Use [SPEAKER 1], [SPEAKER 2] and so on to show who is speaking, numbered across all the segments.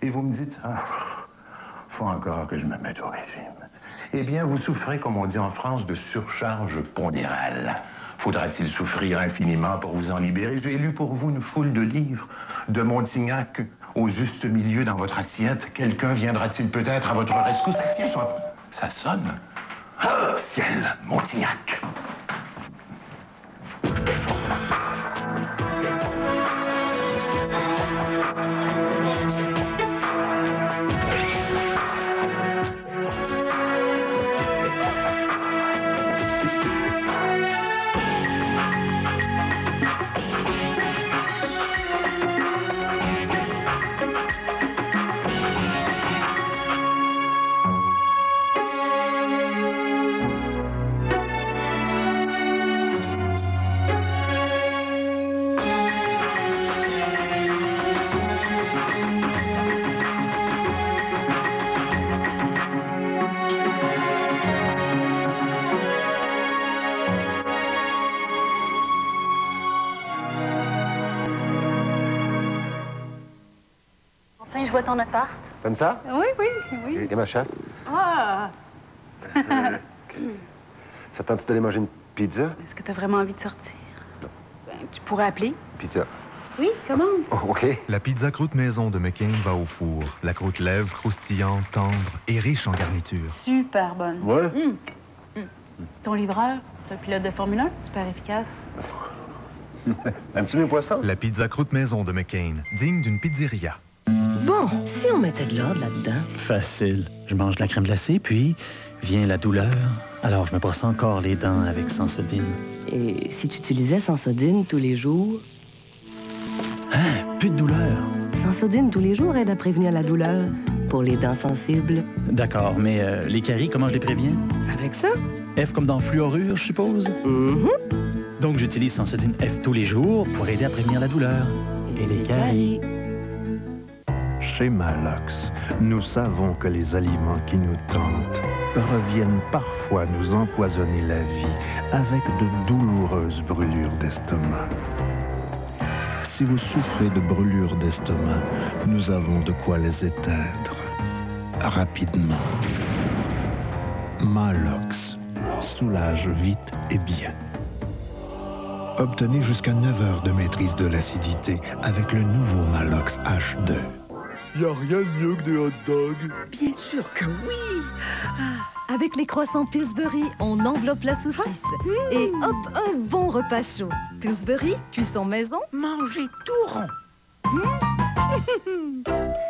[SPEAKER 1] Et vous me dites, ah, faut encore que je me mette au régime. Eh bien, vous souffrez, comme on dit en France, de surcharge pondérale. Faudra-t-il souffrir infiniment pour vous en libérer? J'ai lu pour vous une foule de livres de Montignac au juste milieu dans votre assiette. Quelqu'un viendra-t-il peut-être à votre rescousse? Ça sonne. Ah, ciel, Montignac.
[SPEAKER 2] Je vois ton appart.
[SPEAKER 3] Comme ça?
[SPEAKER 2] Oui, oui, oui.
[SPEAKER 3] Et ma chatte?
[SPEAKER 2] Ah!
[SPEAKER 3] Ça tente d'aller manger une pizza?
[SPEAKER 2] Est-ce que tu as vraiment envie de sortir?
[SPEAKER 3] Non.
[SPEAKER 2] Ben, tu pourrais appeler.
[SPEAKER 3] Pizza.
[SPEAKER 2] Oui, comment?
[SPEAKER 3] Oh, OK.
[SPEAKER 4] La pizza croûte maison de McCain va au four. La croûte lèvre, croustillante, tendre et riche en garniture.
[SPEAKER 2] Super bonne.
[SPEAKER 3] Ouais?
[SPEAKER 2] Ton livreur, c'est un pilote de Formule 1, super efficace.
[SPEAKER 3] Aimes-tu mes poissons?
[SPEAKER 4] La pizza croûte maison de McCain, digne d'une pizzeria.
[SPEAKER 5] Bon, si on mettait de l'ordre là-dedans...
[SPEAKER 6] Facile. Je mange de la crème glacée, puis vient la douleur. Alors, je me brosse encore les dents avec Sensodine.
[SPEAKER 5] Et si tu utilisais Sensodine tous les jours...
[SPEAKER 6] Hein? Plus de douleur.
[SPEAKER 5] Sensodine tous les jours aide à prévenir la douleur pour les dents sensibles.
[SPEAKER 6] D'accord, mais les caries, comment je les préviens?
[SPEAKER 5] Avec ça?
[SPEAKER 6] F comme dans fluorure, je suppose? Donc, j'utilise Sensodine F tous les jours pour aider à prévenir la douleur. Et les caries.
[SPEAKER 7] Chez Malox, nous savons que les aliments qui nous tentent reviennent parfois nous empoisonner la vie avec de douloureuses brûlures d'estomac. Si vous souffrez de brûlures d'estomac, nous avons de quoi les éteindre rapidement. Malox soulage vite et bien. Obtenez jusqu'à 9 heures de maîtrise de l'acidité avec le nouveau Malox H2.
[SPEAKER 8] Y a rien de mieux que des hot dogs.
[SPEAKER 5] Bien sûr que oui! Avec les croissants Pillsbury, on enveloppe la saucisse. Et hop, un bon repas chaud. Pillsbury, cuisson maison.
[SPEAKER 8] Mangez tout rond.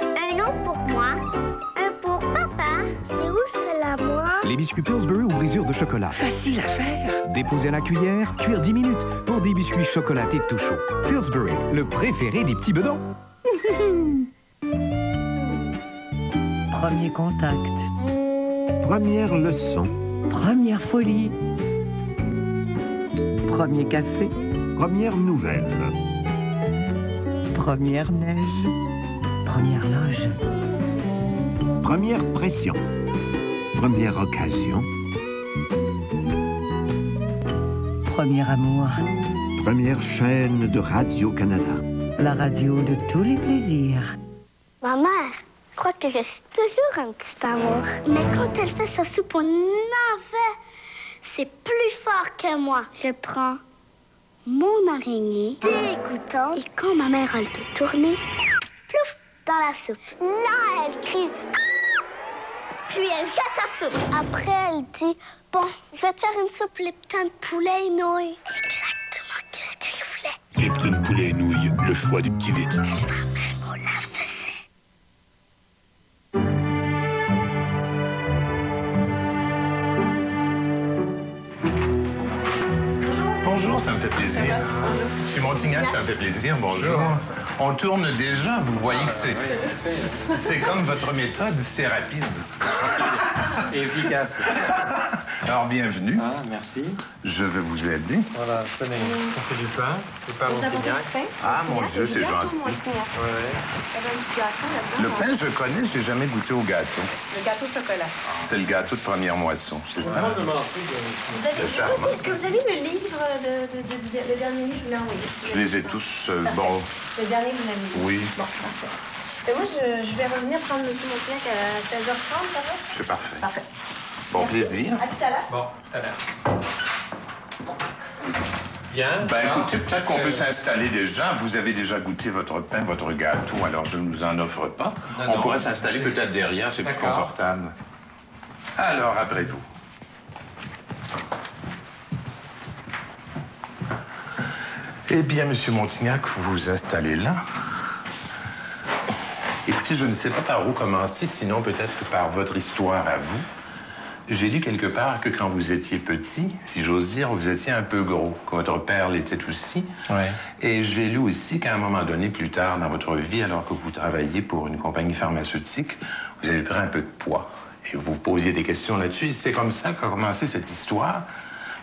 [SPEAKER 9] Un autre pour moi, un pour papa. C'est où celui-là,
[SPEAKER 10] Les biscuits Pillsbury aux brisures de chocolat.
[SPEAKER 8] Facile à faire.
[SPEAKER 10] Déposer à la cuillère, cuire 10 minutes pour des biscuits chocolatés tout chauds. Pillsbury, le préféré des petits bedons.
[SPEAKER 5] Premier contact.
[SPEAKER 7] Première leçon.
[SPEAKER 5] Première folie. Premier café.
[SPEAKER 7] Première nouvelle.
[SPEAKER 5] Première neige. Première loge.
[SPEAKER 7] Première pression. Première occasion.
[SPEAKER 5] Premier amour.
[SPEAKER 7] Première chaîne de Radio-Canada.
[SPEAKER 5] La radio de tous les plaisirs.
[SPEAKER 9] Ma mère, je crois que je suis toujours un petit amour. Mais quand elle fait sa soupe au navet, c'est plus fort que moi. Je prends mon araignée, dégoûtant, et quand ma mère a le tout tourné, plouf, dans la soupe. Là, elle crie « Puis elle jette sa soupe. Après, elle dit « Bon, je vais te faire une soupe Lipton de poulet et nouilles. » Exactement qu'est-ce que je voulais.
[SPEAKER 7] Lipton poulet et nouilles, le choix du petit vite.
[SPEAKER 9] Elle va même au lave-vaisselle.
[SPEAKER 1] Bonjour, ça me fait plaisir. Je suis Montignac, ça me fait plaisir. Bonjour. On tourne déjà, vous voyez que c'est comme votre méthode, c'est rapide.
[SPEAKER 3] Efficace.
[SPEAKER 1] Alors, bienvenue.
[SPEAKER 3] Ah, merci.
[SPEAKER 1] Je vais vous aider.
[SPEAKER 3] Voilà, tenez, on fait du pain. C'est pas Montignac.
[SPEAKER 1] Ah, mon Dieu, c'est gentil. Le pain, je connais, j'ai jamais goûté au gâteau.
[SPEAKER 2] Le gâteau au chocolat.
[SPEAKER 1] C'est le gâteau de première moisson, c'est ça?
[SPEAKER 2] Est-ce que vous avez le livre, le dernier livre? Non, oui.
[SPEAKER 1] Je les ai tous, bon...
[SPEAKER 2] Le dernier, vous l'avez lu?
[SPEAKER 1] Oui.
[SPEAKER 2] Bon, parfait.
[SPEAKER 11] Et moi, je vais revenir prendre M. Montignac à 16h30, ça va?
[SPEAKER 1] C'est parfait.
[SPEAKER 11] Parfait.
[SPEAKER 1] Bon plaisir.
[SPEAKER 11] À tout à l'heure.
[SPEAKER 3] Bon, tout à l'heure. Bien.
[SPEAKER 1] Ben écoutez, peut-être qu'on peut s'installer déjà. Vous avez déjà goûté votre pain, votre gâteau, alors je ne vous en offre pas. On pourrait s'installer peut-être derrière, c'est plus confortable. Alors, après vous. Eh bien, Monsieur Montignac, vous vous installez là. Écoutez, je ne sais pas par où commencer, sinon peut-être par votre histoire à vous. J'ai lu quelque part que quand vous étiez petit, si j'ose dire, vous étiez un peu gros, que votre père l'était aussi.
[SPEAKER 3] Ouais.
[SPEAKER 1] Et j'ai lu aussi qu'à un moment donné, plus tard dans votre vie, alors que vous travailliez pour une compagnie pharmaceutique, vous avez pris un peu de poids. Et vous posiez des questions là-dessus. C'est comme ça qu'a commencé cette histoire.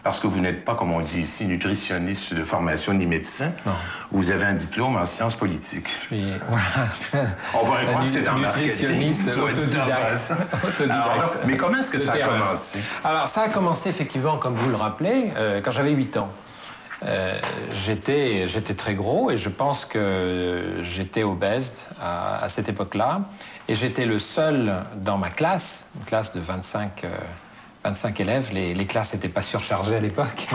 [SPEAKER 1] Parce que vous n'êtes pas, comme on dit ici, nutritionniste de formation ni médecin. Non. Vous avez un diplôme en sciences politiques.
[SPEAKER 3] Voilà.
[SPEAKER 1] On pourrait croire que c'est dans
[SPEAKER 3] nutritionniste autodidacte.
[SPEAKER 1] Mais comment est-ce que ça a commencé?
[SPEAKER 3] Alors, ça a commencé effectivement, comme vous le rappelez, quand j'avais 8 ans. J'étais très gros et je pense que j'étais obèse à cette époque-là. Et j'étais le seul dans ma classe, une classe de 25 élèves. Les classes n'étaient pas surchargées à l'époque.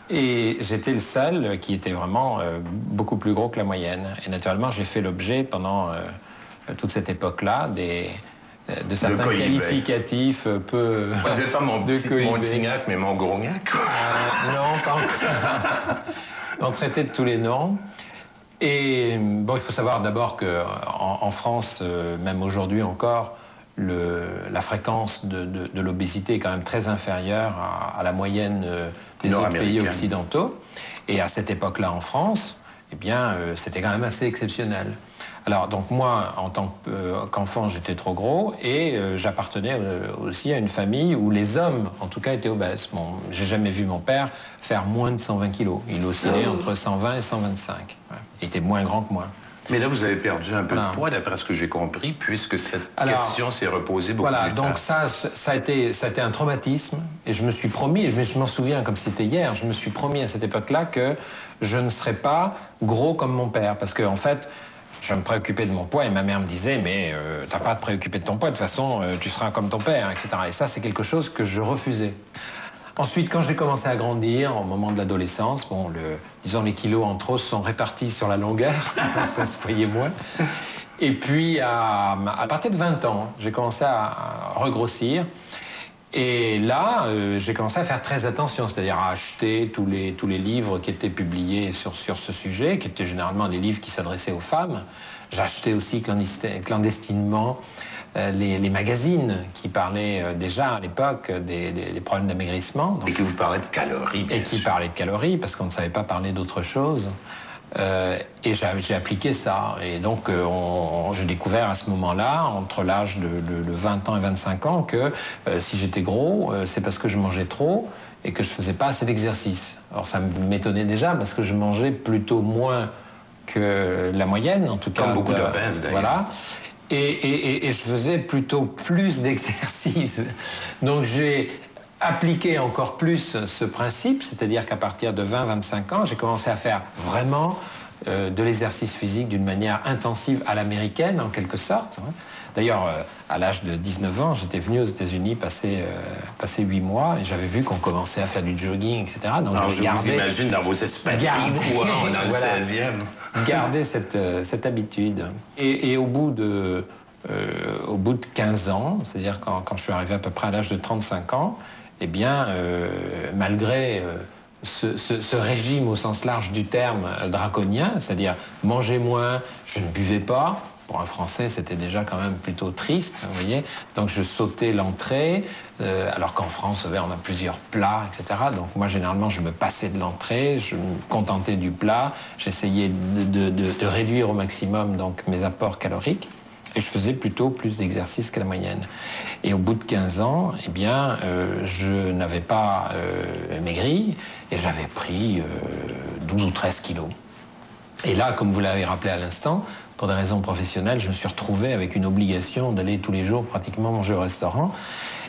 [SPEAKER 3] Et j'étais le seul qui était vraiment beaucoup plus gros que la moyenne. Et naturellement, j'ai fait l'objet pendant toute cette époque-là de certains qualificatifs peu...
[SPEAKER 1] Vous n'êtes pas mon Montignac, mais mon Grognac?
[SPEAKER 3] Non, pas encore. On traitait de tous les noms. Et bon, il faut savoir d'abord qu'en France, même aujourd'hui encore, la fréquence de l'obésité est quand même très inférieure à la moyenne des autres pays occidentaux. Et à cette époque-là, en France, eh bien, c'était quand même assez exceptionnel. Alors, donc moi, en tant qu'enfant, j'étais trop gros et j'appartenais aussi à une famille où les hommes, en tout cas, étaient obèses. Bon, j'ai jamais vu mon père faire moins de 120 kilos. Il oscillait entre 120 et 125. Ouais. Il était moins grand que moi.
[SPEAKER 1] Mais là, vous avez perdu un peu de poids, d'après ce que j'ai compris, puisque cette question s'est reposée beaucoup plus tard.
[SPEAKER 3] Donc ça a été un traumatisme, et je me suis promis, et je m'en souviens comme si c'était hier, je me suis promis à cette époque-là que je ne serais pas gros comme mon père, parce qu'en fait, je me préoccupais de mon poids, et ma mère me disait, mais t'as pas à te préoccuper de ton poids, de toute façon, tu seras comme ton père, etc. Et ça, c'est quelque chose que je refusais. Ensuite, quand j'ai commencé à grandir, au moment de l'adolescence, bon, disons les kilos en trop sont répartis sur la longueur, ça se voyait moins. Et puis, à partir de 20 ans, j'ai commencé à regrossir. Et là, j'ai commencé à faire très attention, c'est-à-dire à acheter tous les livres qui étaient publiés sur ce sujet, qui étaient généralement des livres qui s'adressaient aux femmes. J'achetais aussi clandestinement les magazines qui parlaient déjà à l'époque des problèmes d'amaigrissement.
[SPEAKER 1] Et qui vous parlaient de calories, bien sûr.
[SPEAKER 3] Et qui parlaient de calories, parce qu'on ne savait pas parler d'autre chose. Et j'ai appliqué ça. Et donc, j'ai découvert à ce moment-là, entre l'âge de 20 ans et 25 ans, que si j'étais gros, c'est parce que je mangeais trop et que je ne faisais pas assez d'exercice. Alors, ça m'étonnait déjà, parce que je mangeais plutôt moins que la moyenne, en tout cas.
[SPEAKER 1] Comme beaucoup d'obèses, d'ailleurs.
[SPEAKER 3] Voilà. Et je faisais plutôt plus d'exercice. Donc j'ai appliqué encore plus ce principe, c'est-à-dire qu'à partir de 20-25 ans, j'ai commencé à faire vraiment de l'exercice physique d'une manière intensive à l'américaine, en quelque sorte. D'ailleurs, à l'âge de 19 ans, j'étais venu aux États-Unis passer 8 mois et j'avais vu qu'on commençait à faire du jogging, etc. Donc
[SPEAKER 1] alors, je vous imagine dans vos espadrilles courants dans le 16e.
[SPEAKER 3] Garder cette habitude. Et au bout de 15 ans, c'est-à-dire quand je suis arrivé à peu près à l'âge de 35 ans, eh bien, malgré ce régime au sens large du terme draconien, c'est-à-dire manger moins, je ne buvais pas. Pour un Français, c'était déjà quand même plutôt triste, vous voyez. Donc je sautais l'entrée, alors qu'en France, on a plusieurs plats, etc. Donc moi, généralement, je me passais de l'entrée, je me contentais du plat, j'essayais de réduire au maximum donc mes apports caloriques, et je faisais plutôt plus d'exercice que la moyenne. Et au bout de 15 ans, eh bien, je n'avais pas maigri, et j'avais pris 12 ou 13 kilos. Et là, comme vous l'avez rappelé à l'instant, pour des raisons professionnelles, je me suis retrouvé avec une obligation d'aller tous les jours pratiquement manger au restaurant.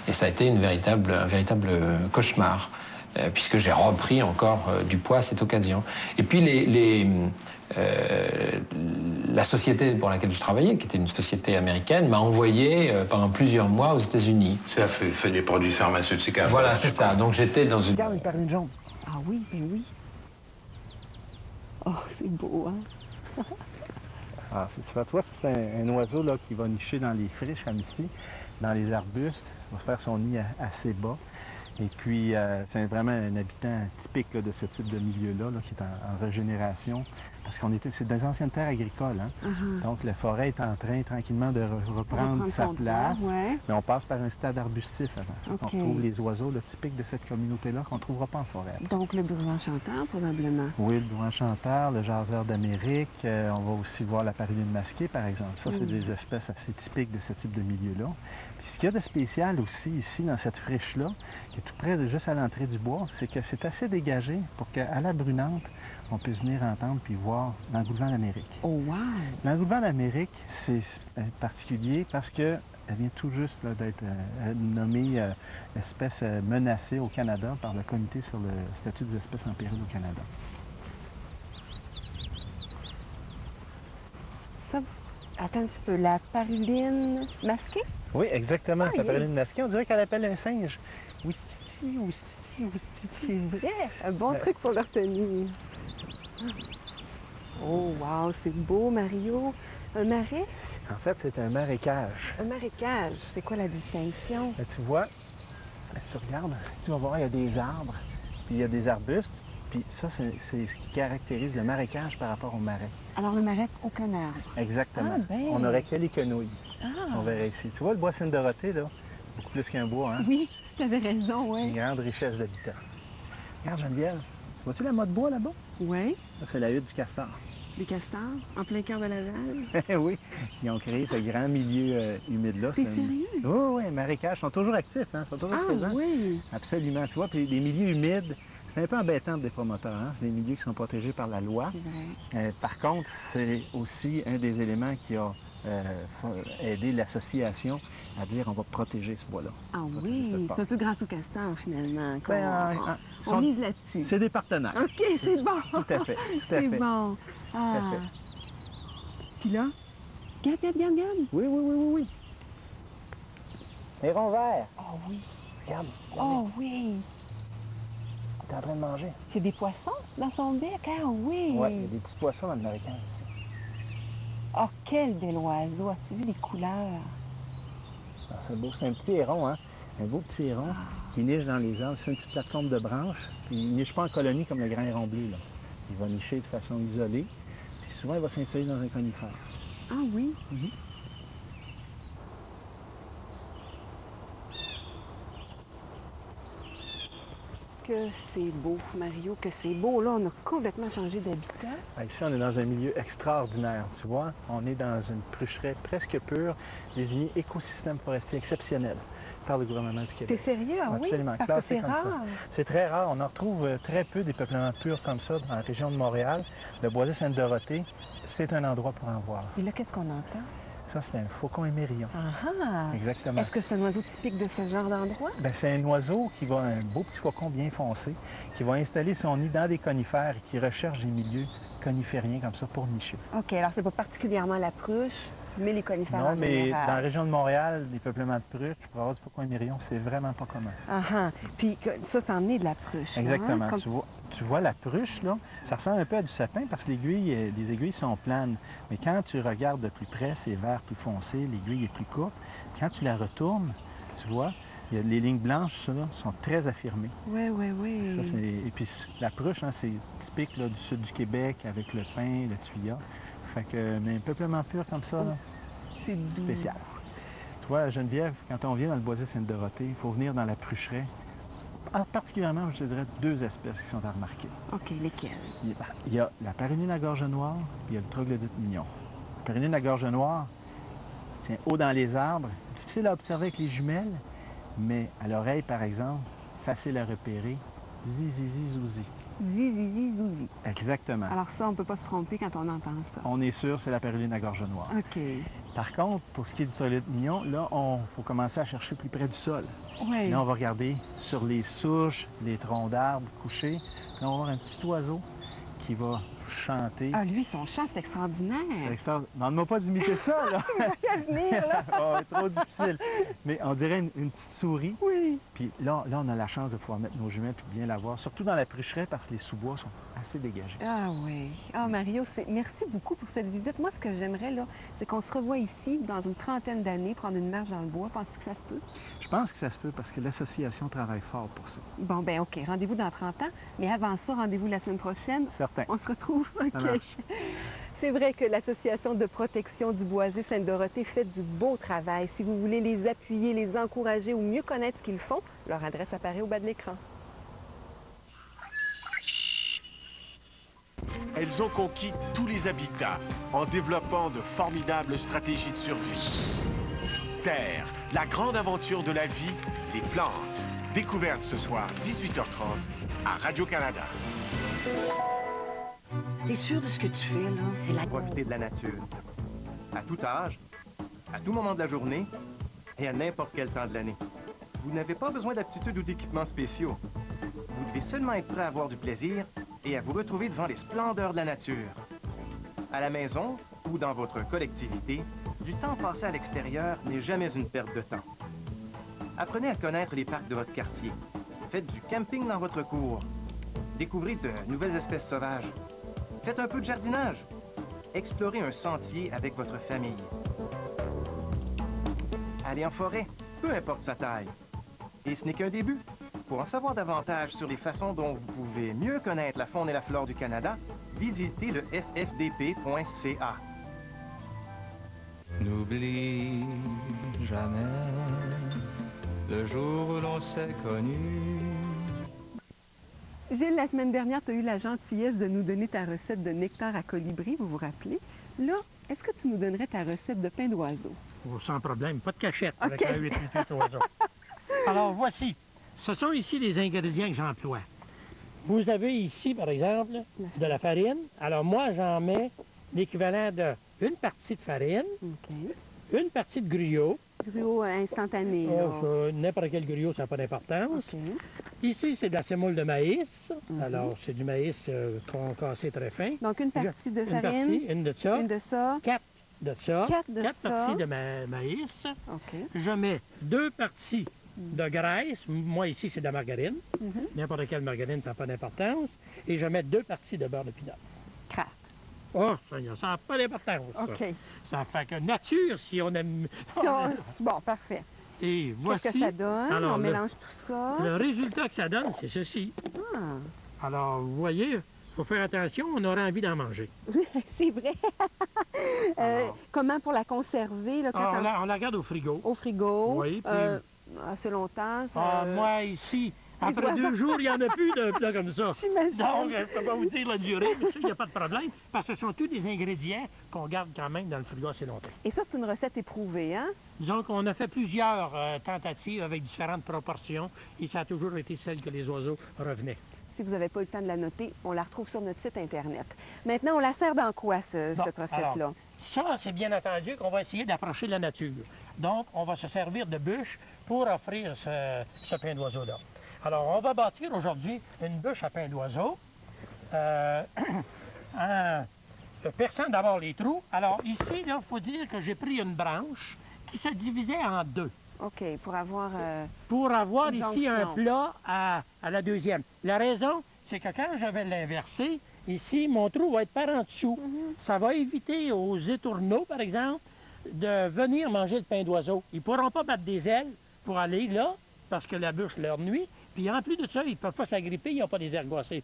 [SPEAKER 3] Et ça a été un véritable cauchemar, puisque j'ai repris encore du poids à cette occasion. Et puis la société pour laquelle je travaillais, qui était une société américaine, m'a envoyé pendant plusieurs mois aux États-Unis.
[SPEAKER 1] Ça fait des produits pharmaceutiques à
[SPEAKER 3] Voilà, c'est ça. Donc j'étais dans une...
[SPEAKER 12] Regarde une perline jaune.
[SPEAKER 13] Ah oui, ben oui. Oh, c'est beau, hein?
[SPEAKER 12] Ah, tu vois, c'est un oiseau là, qui va nicher dans les friches comme ici, dans les arbustes. Il va faire son nid assez bas. Et puis, c'est vraiment un habitant typique là, de ce type de milieu-là, qui est en régénération. Parce c'est des anciennes terres agricoles. Hein? Donc, la forêt est en train tranquillement de reprendre sa place.
[SPEAKER 13] Ouais.
[SPEAKER 12] Mais on passe par un stade arbustif avant.
[SPEAKER 13] Okay.
[SPEAKER 12] On trouve les oiseaux là, typiques de cette communauté-là qu'on ne trouvera pas en forêt.
[SPEAKER 13] Donc, le bourgeois chanteur, probablement.
[SPEAKER 12] Oui, le bourgeois chanteur, le jaseur d'Amérique. On va aussi voir la paruline masquée, par exemple. Ça, c'est des espèces assez typiques de ce type de milieu-là. Puis, ce qu'il y a de spécial aussi ici, dans cette friche-là, qui est tout près, juste à l'entrée du bois, c'est que c'est assez dégagé pour qu'à la brunante, on puisse venir entendre puis voir l'engoulevent d'Amérique.
[SPEAKER 13] Oh, wow!
[SPEAKER 12] L'engoulevent d'Amérique, c'est particulier parce qu'elle vient tout juste d'être nommée espèce menacée au Canada par le Comité sur le statut des espèces en péril au Canada.
[SPEAKER 13] Ça, attends un petit peu, la paruline masquée?
[SPEAKER 12] Oui, exactement. La paruline masquée, on dirait qu'elle appelle un singe. Ouistiti, ouistiti, ouistiti.
[SPEAKER 13] C'est vrai, un bon truc pour le retenir. Oh, wow, c'est beau, Mario. Un marais?
[SPEAKER 12] En fait, c'est un marécage.
[SPEAKER 13] Un marécage, c'est quoi la distinction?
[SPEAKER 12] Là, tu vois, si tu regardes, tu vas voir, il y a des arbres, puis il y a des arbustes, puis ça, c'est ce qui caractérise le marécage par rapport au marais.
[SPEAKER 13] Alors, le marais, aucun arbre.
[SPEAKER 12] Exactement.
[SPEAKER 13] Ah, ben.
[SPEAKER 12] On n'aurait que les quenouilles.
[SPEAKER 13] Ah.
[SPEAKER 12] On verrait ici. Tu vois, le bois Sainte-Dorothée, là, beaucoup plus qu'un bois, hein?
[SPEAKER 13] Oui, tu avais raison, oui.
[SPEAKER 12] Une grande richesse d'habitats. Regarde, Geneviève, vois-tu la motte bois là-bas?
[SPEAKER 13] Oui.
[SPEAKER 12] Ça, c'est la hutte du castor.
[SPEAKER 13] Les castors, en plein cœur de Laval?
[SPEAKER 12] Oui, ils ont créé ce grand milieu humide-là.
[SPEAKER 13] C'est sérieux?
[SPEAKER 12] Oui, oui, marécages sont toujours actifs, hein? Ils sont toujours présents.
[SPEAKER 13] Ah oui?
[SPEAKER 12] Absolument, tu vois, puis les milieux humides, c'est un peu embêtant pour des promoteurs, hein? C'est des milieux qui sont protégés par la loi. Par contre, c'est aussi un des éléments qui a aidé l'association à dire on va protéger ce bois-là.
[SPEAKER 13] Ah oui, c'est un peu grâce au castor, finalement. On mise là-dessus.
[SPEAKER 12] C'est des partenaires.
[SPEAKER 13] OK, c'est bon.
[SPEAKER 12] Tout à fait, tout à fait.
[SPEAKER 13] C'est bon.
[SPEAKER 12] Tout à fait.
[SPEAKER 13] Puis là, regarde.
[SPEAKER 12] Oui. Héron vert.
[SPEAKER 13] Oh oui.
[SPEAKER 12] Regarde.
[SPEAKER 13] Oh oui.
[SPEAKER 12] T'es en train de manger.
[SPEAKER 13] C'est des poissons dans son bec, ah oui.
[SPEAKER 12] Oui, il y a des petits poissons dans le marécage ici.
[SPEAKER 13] Oh, quel bel oiseau. As-tu vu les couleurs?
[SPEAKER 12] Ah, c'est beau, c'est un petit héron, hein? Un beau petit héron qui niche dans les arbres. C'est une petite plateforme de branches. Puis il ne niche pas en colonie comme le grand héron bleu, là. Il va nicher de façon isolée. Puis souvent, il va s'installer dans un conifère.
[SPEAKER 13] Ah oui? Que c'est beau, Mario, que c'est beau. Là, on a complètement changé d'habitat.
[SPEAKER 12] Ici, on est dans un milieu extraordinaire, tu vois. On est dans une prucheraie presque pure, désignée écosystème forestier exceptionnel par le gouvernement du Québec.
[SPEAKER 13] T'es sérieux? Ah oui?
[SPEAKER 12] Absolument.
[SPEAKER 13] Parce que c'est rare.
[SPEAKER 12] C'est très rare. On en retrouve très peu des peuplements purs comme ça dans la région de Montréal. Le boisé Sainte-Dorothée, c'est un endroit pour en voir.
[SPEAKER 13] Et là, qu'est-ce qu'on entend?
[SPEAKER 12] Ça, c'est un faucon émerillon.
[SPEAKER 13] Ah!
[SPEAKER 12] Exactement.
[SPEAKER 13] Est-ce que c'est un oiseau typique de ce genre d'endroit?
[SPEAKER 12] Bien, c'est un oiseau qui va, un beau petit faucon bien foncé, qui va installer son nid dans des conifères et qui recherche des milieux conifériens comme ça pour nicher.
[SPEAKER 13] OK, alors c'est pas particulièrement la pruche, mais les conifères
[SPEAKER 12] non,
[SPEAKER 13] en
[SPEAKER 12] mais
[SPEAKER 13] général.
[SPEAKER 12] dans la région de Montréal, les peuplements de pruche, pour avoir du faucon émerillon, c'est vraiment pas commun.
[SPEAKER 13] Puis ça, c'en est de la pruche.
[SPEAKER 12] Exactement.
[SPEAKER 13] Hein?
[SPEAKER 12] Tu vois la pruche, là, ça ressemble un peu à du sapin parce que les aiguilles sont planes. Mais quand tu regardes de plus près, c'est vert plus foncé, l'aiguille est plus courte. Quand tu la retournes, tu vois, les lignes blanches, ça, là, sont très affirmées.
[SPEAKER 13] Oui.
[SPEAKER 12] Et puis la pruche, hein, c'est typique là, du sud du Québec avec le pin, le tuya. Fait que, mais un peuplement pur comme ça, là,
[SPEAKER 13] c'est
[SPEAKER 12] spécial. Tu vois, Geneviève, quand on vient dans le boisé Sainte-Dorothée, il faut venir dans la prucheraie. Particulièrement, je te dirais, deux espèces qui sont à remarquer.
[SPEAKER 13] OK, lesquelles?
[SPEAKER 12] Il y a la paruline à gorge noire, puis il y a le troglodyte mignon. La paruline à gorge noire tient haut dans les arbres, difficile à observer avec les jumelles, mais à l'oreille, par exemple, facile à repérer. Zizi-zizi-zouzi.
[SPEAKER 13] Zizi-zizi-zouzi.
[SPEAKER 12] Exactement.
[SPEAKER 13] Alors ça, on ne peut pas se tromper quand on entend ça.
[SPEAKER 12] On est sûr, c'est la paruline à gorge noire.
[SPEAKER 13] OK.
[SPEAKER 12] Par contre, pour ce qui est du troglodyte mignon, là, il faut commencer à chercher plus près du sol.
[SPEAKER 13] Oui.
[SPEAKER 12] Là, on va regarder sur les souches, les troncs d'arbres couchés. Là, on va voir un petit oiseau qui va chanter.
[SPEAKER 13] Ah, lui, son chant, c'est extraordinaire.
[SPEAKER 12] Demande-moi pas d'imiter ça, là.
[SPEAKER 13] Il va y venir, là.
[SPEAKER 12] Oh, c'est trop difficile. Mais on dirait une petite souris.
[SPEAKER 13] Oui.
[SPEAKER 12] Puis là, on a la chance de pouvoir mettre nos juments puis de bien la voir, surtout dans la prucheraie parce que les sous-bois sont assez dégagés.
[SPEAKER 13] Ah oui. Ah, Mario, merci beaucoup pour cette visite. Moi, ce que j'aimerais, là, c'est qu'on se revoie ici dans une trentaine d'années, prendre une marche dans le bois. Penses-tu que ça se peut?
[SPEAKER 12] Je pense que ça se peut parce que l'association travaille fort pour ça.
[SPEAKER 13] Bon, ben OK. Rendez-vous dans 30 ans. Mais avant ça, rendez-vous la semaine prochaine.
[SPEAKER 12] Certain.
[SPEAKER 13] On se retrouve.
[SPEAKER 12] Ça
[SPEAKER 13] OK.
[SPEAKER 12] marche.
[SPEAKER 13] C'est vrai que l'Association de protection du boisé Sainte-Dorothée fait du beau travail. Si vous voulez les appuyer, les encourager ou mieux connaître ce qu'ils font, leur adresse apparaît au bas de l'écran.
[SPEAKER 14] Elles ont conquis tous les habitats en développant de formidables stratégies de survie. Terre, la grande aventure de la vie, les plantes. Découverte ce soir, 18h30, à Radio-Canada.
[SPEAKER 15] T'es sûr de ce que tu fais, là? C'est la...
[SPEAKER 16] Profiter de la nature. À tout âge, à tout moment de la journée et à n'importe quel temps de l'année. Vous n'avez pas besoin d'aptitudes ou d'équipements spéciaux. Vous devez seulement être prêt à avoir du plaisir et à vous retrouver devant les splendeurs de la nature. À la maison ou dans votre collectivité, du temps passé à l'extérieur n'est jamais une perte de temps. Apprenez à connaître les parcs de votre quartier. Faites du camping dans votre cour. Découvrez de nouvelles espèces sauvages. Faites un peu de jardinage. Explorez un sentier avec votre famille. Allez en forêt, peu importe sa taille. Et ce n'est qu'un début. Pour en savoir davantage sur les façons dont vous pouvez mieux connaître la faune et la flore du Canada, visitez le ffdp.ca.
[SPEAKER 17] N'oublie jamais le jour où l'on s'est connu.
[SPEAKER 13] Gilles, la semaine dernière, tu as eu la gentillesse de nous donner ta recette de nectar à colibri, vous vous rappelez? Là, est-ce que tu nous donnerais ta recette de pain d'oiseau?
[SPEAKER 18] Oh, sans problème, pas de cachette avec la 8 oiseaux. Alors, voici. Ce sont ici les ingrédients que j'emploie. Vous avez ici, par exemple, de la farine. Alors, moi, j'en mets l'équivalent de une partie de farine, une partie de gruau.
[SPEAKER 13] Gruau instantané.
[SPEAKER 18] N'importe quel gruau, ça n'a pas d'importance. Ici, c'est de la semoule de maïs. Alors, c'est du maïs cassé très fin.
[SPEAKER 13] Donc, une partie de farine.
[SPEAKER 18] Une de ça.
[SPEAKER 13] Une de ça.
[SPEAKER 18] 4 de ça.
[SPEAKER 13] 4
[SPEAKER 18] parties de maïs. Je mets 2 parties de graisse. Moi, ici, c'est de la margarine. N'importe quelle margarine, ça n'a pas d'importance. Et je mets 2 parties de beurre de pinot.
[SPEAKER 13] Craft.
[SPEAKER 18] Oh, ça n'a pas d'importance.
[SPEAKER 13] OK.
[SPEAKER 18] Ça fait que nature, si on aime...
[SPEAKER 13] Bon, parfait.
[SPEAKER 18] Et voici...
[SPEAKER 13] Qu'est-ce que ça donne? Alors, on mélange tout ça.
[SPEAKER 18] Le résultat que ça donne, c'est ceci. Alors, vous voyez, il faut faire attention, on aura envie d'en manger.
[SPEAKER 13] C'est vrai. Comment pour la conserver? Là,
[SPEAKER 18] on la garde au frigo.
[SPEAKER 13] Au frigo?
[SPEAKER 18] Oui, puis...
[SPEAKER 13] assez longtemps.
[SPEAKER 18] Moi, ici... Après 2 jours, il n'y en a plus de plats comme ça.
[SPEAKER 13] J'imagine.
[SPEAKER 18] Donc, je ne peux pas vous dire la durée, mais ça, il n'y a pas de problème, parce que ce sont tous des ingrédients qu'on garde quand même dans le frigo assez longtemps.
[SPEAKER 13] Et ça, c'est une recette éprouvée, hein?
[SPEAKER 18] Disons qu'on a fait plusieurs tentatives avec différentes proportions, et ça a toujours été celle que les oiseaux revenaient.
[SPEAKER 13] Si vous n'avez pas eu le temps de la noter, on la retrouve sur notre site Internet. Maintenant, on la sert dans quoi, cette recette-là?
[SPEAKER 18] Ça, c'est bien entendu qu'on va essayer d'approcher la nature. Donc, on va se servir de bûches pour offrir ce pain d'oiseau-là. Alors, on va bâtir aujourd'hui une bûche à pain d'oiseau, en perçant d'abord les trous. Alors, ici, il faut dire que j'ai pris une branche qui se divisait en 2.
[SPEAKER 13] OK, pour avoir...
[SPEAKER 18] ici un plat à la deuxième. La raison, c'est que quand je vais l'inverser, ici, mon trou va être par en dessous. Ça va éviter aux étourneaux, par exemple, de venir manger le pain d'oiseau. Ils ne pourront pas battre des ailes pour aller là, parce que la bûche leur nuit. Puis en plus de ça, ils ne peuvent pas s'agripper, ils n'ont pas des ergots assez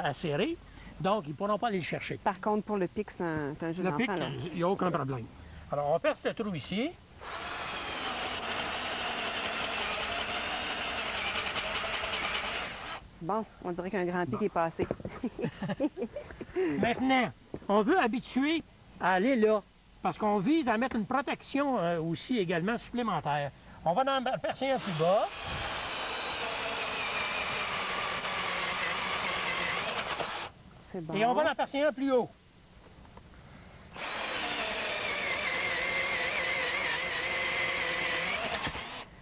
[SPEAKER 18] acérés, donc ils ne pourront pas aller le chercher.
[SPEAKER 13] Par contre, pour le pic, c'est un jeu d'enfant.
[SPEAKER 18] Le pic, il n'y a aucun problème. Alors, on perce le trou ici.
[SPEAKER 13] Bon, on dirait qu'un grand pic est passé.
[SPEAKER 18] Maintenant, on veut habituer à aller là, parce qu'on vise à mettre une protection aussi également supplémentaire. On va en percer un plus bas.
[SPEAKER 13] Bon.
[SPEAKER 18] Et on va en percer un plus haut.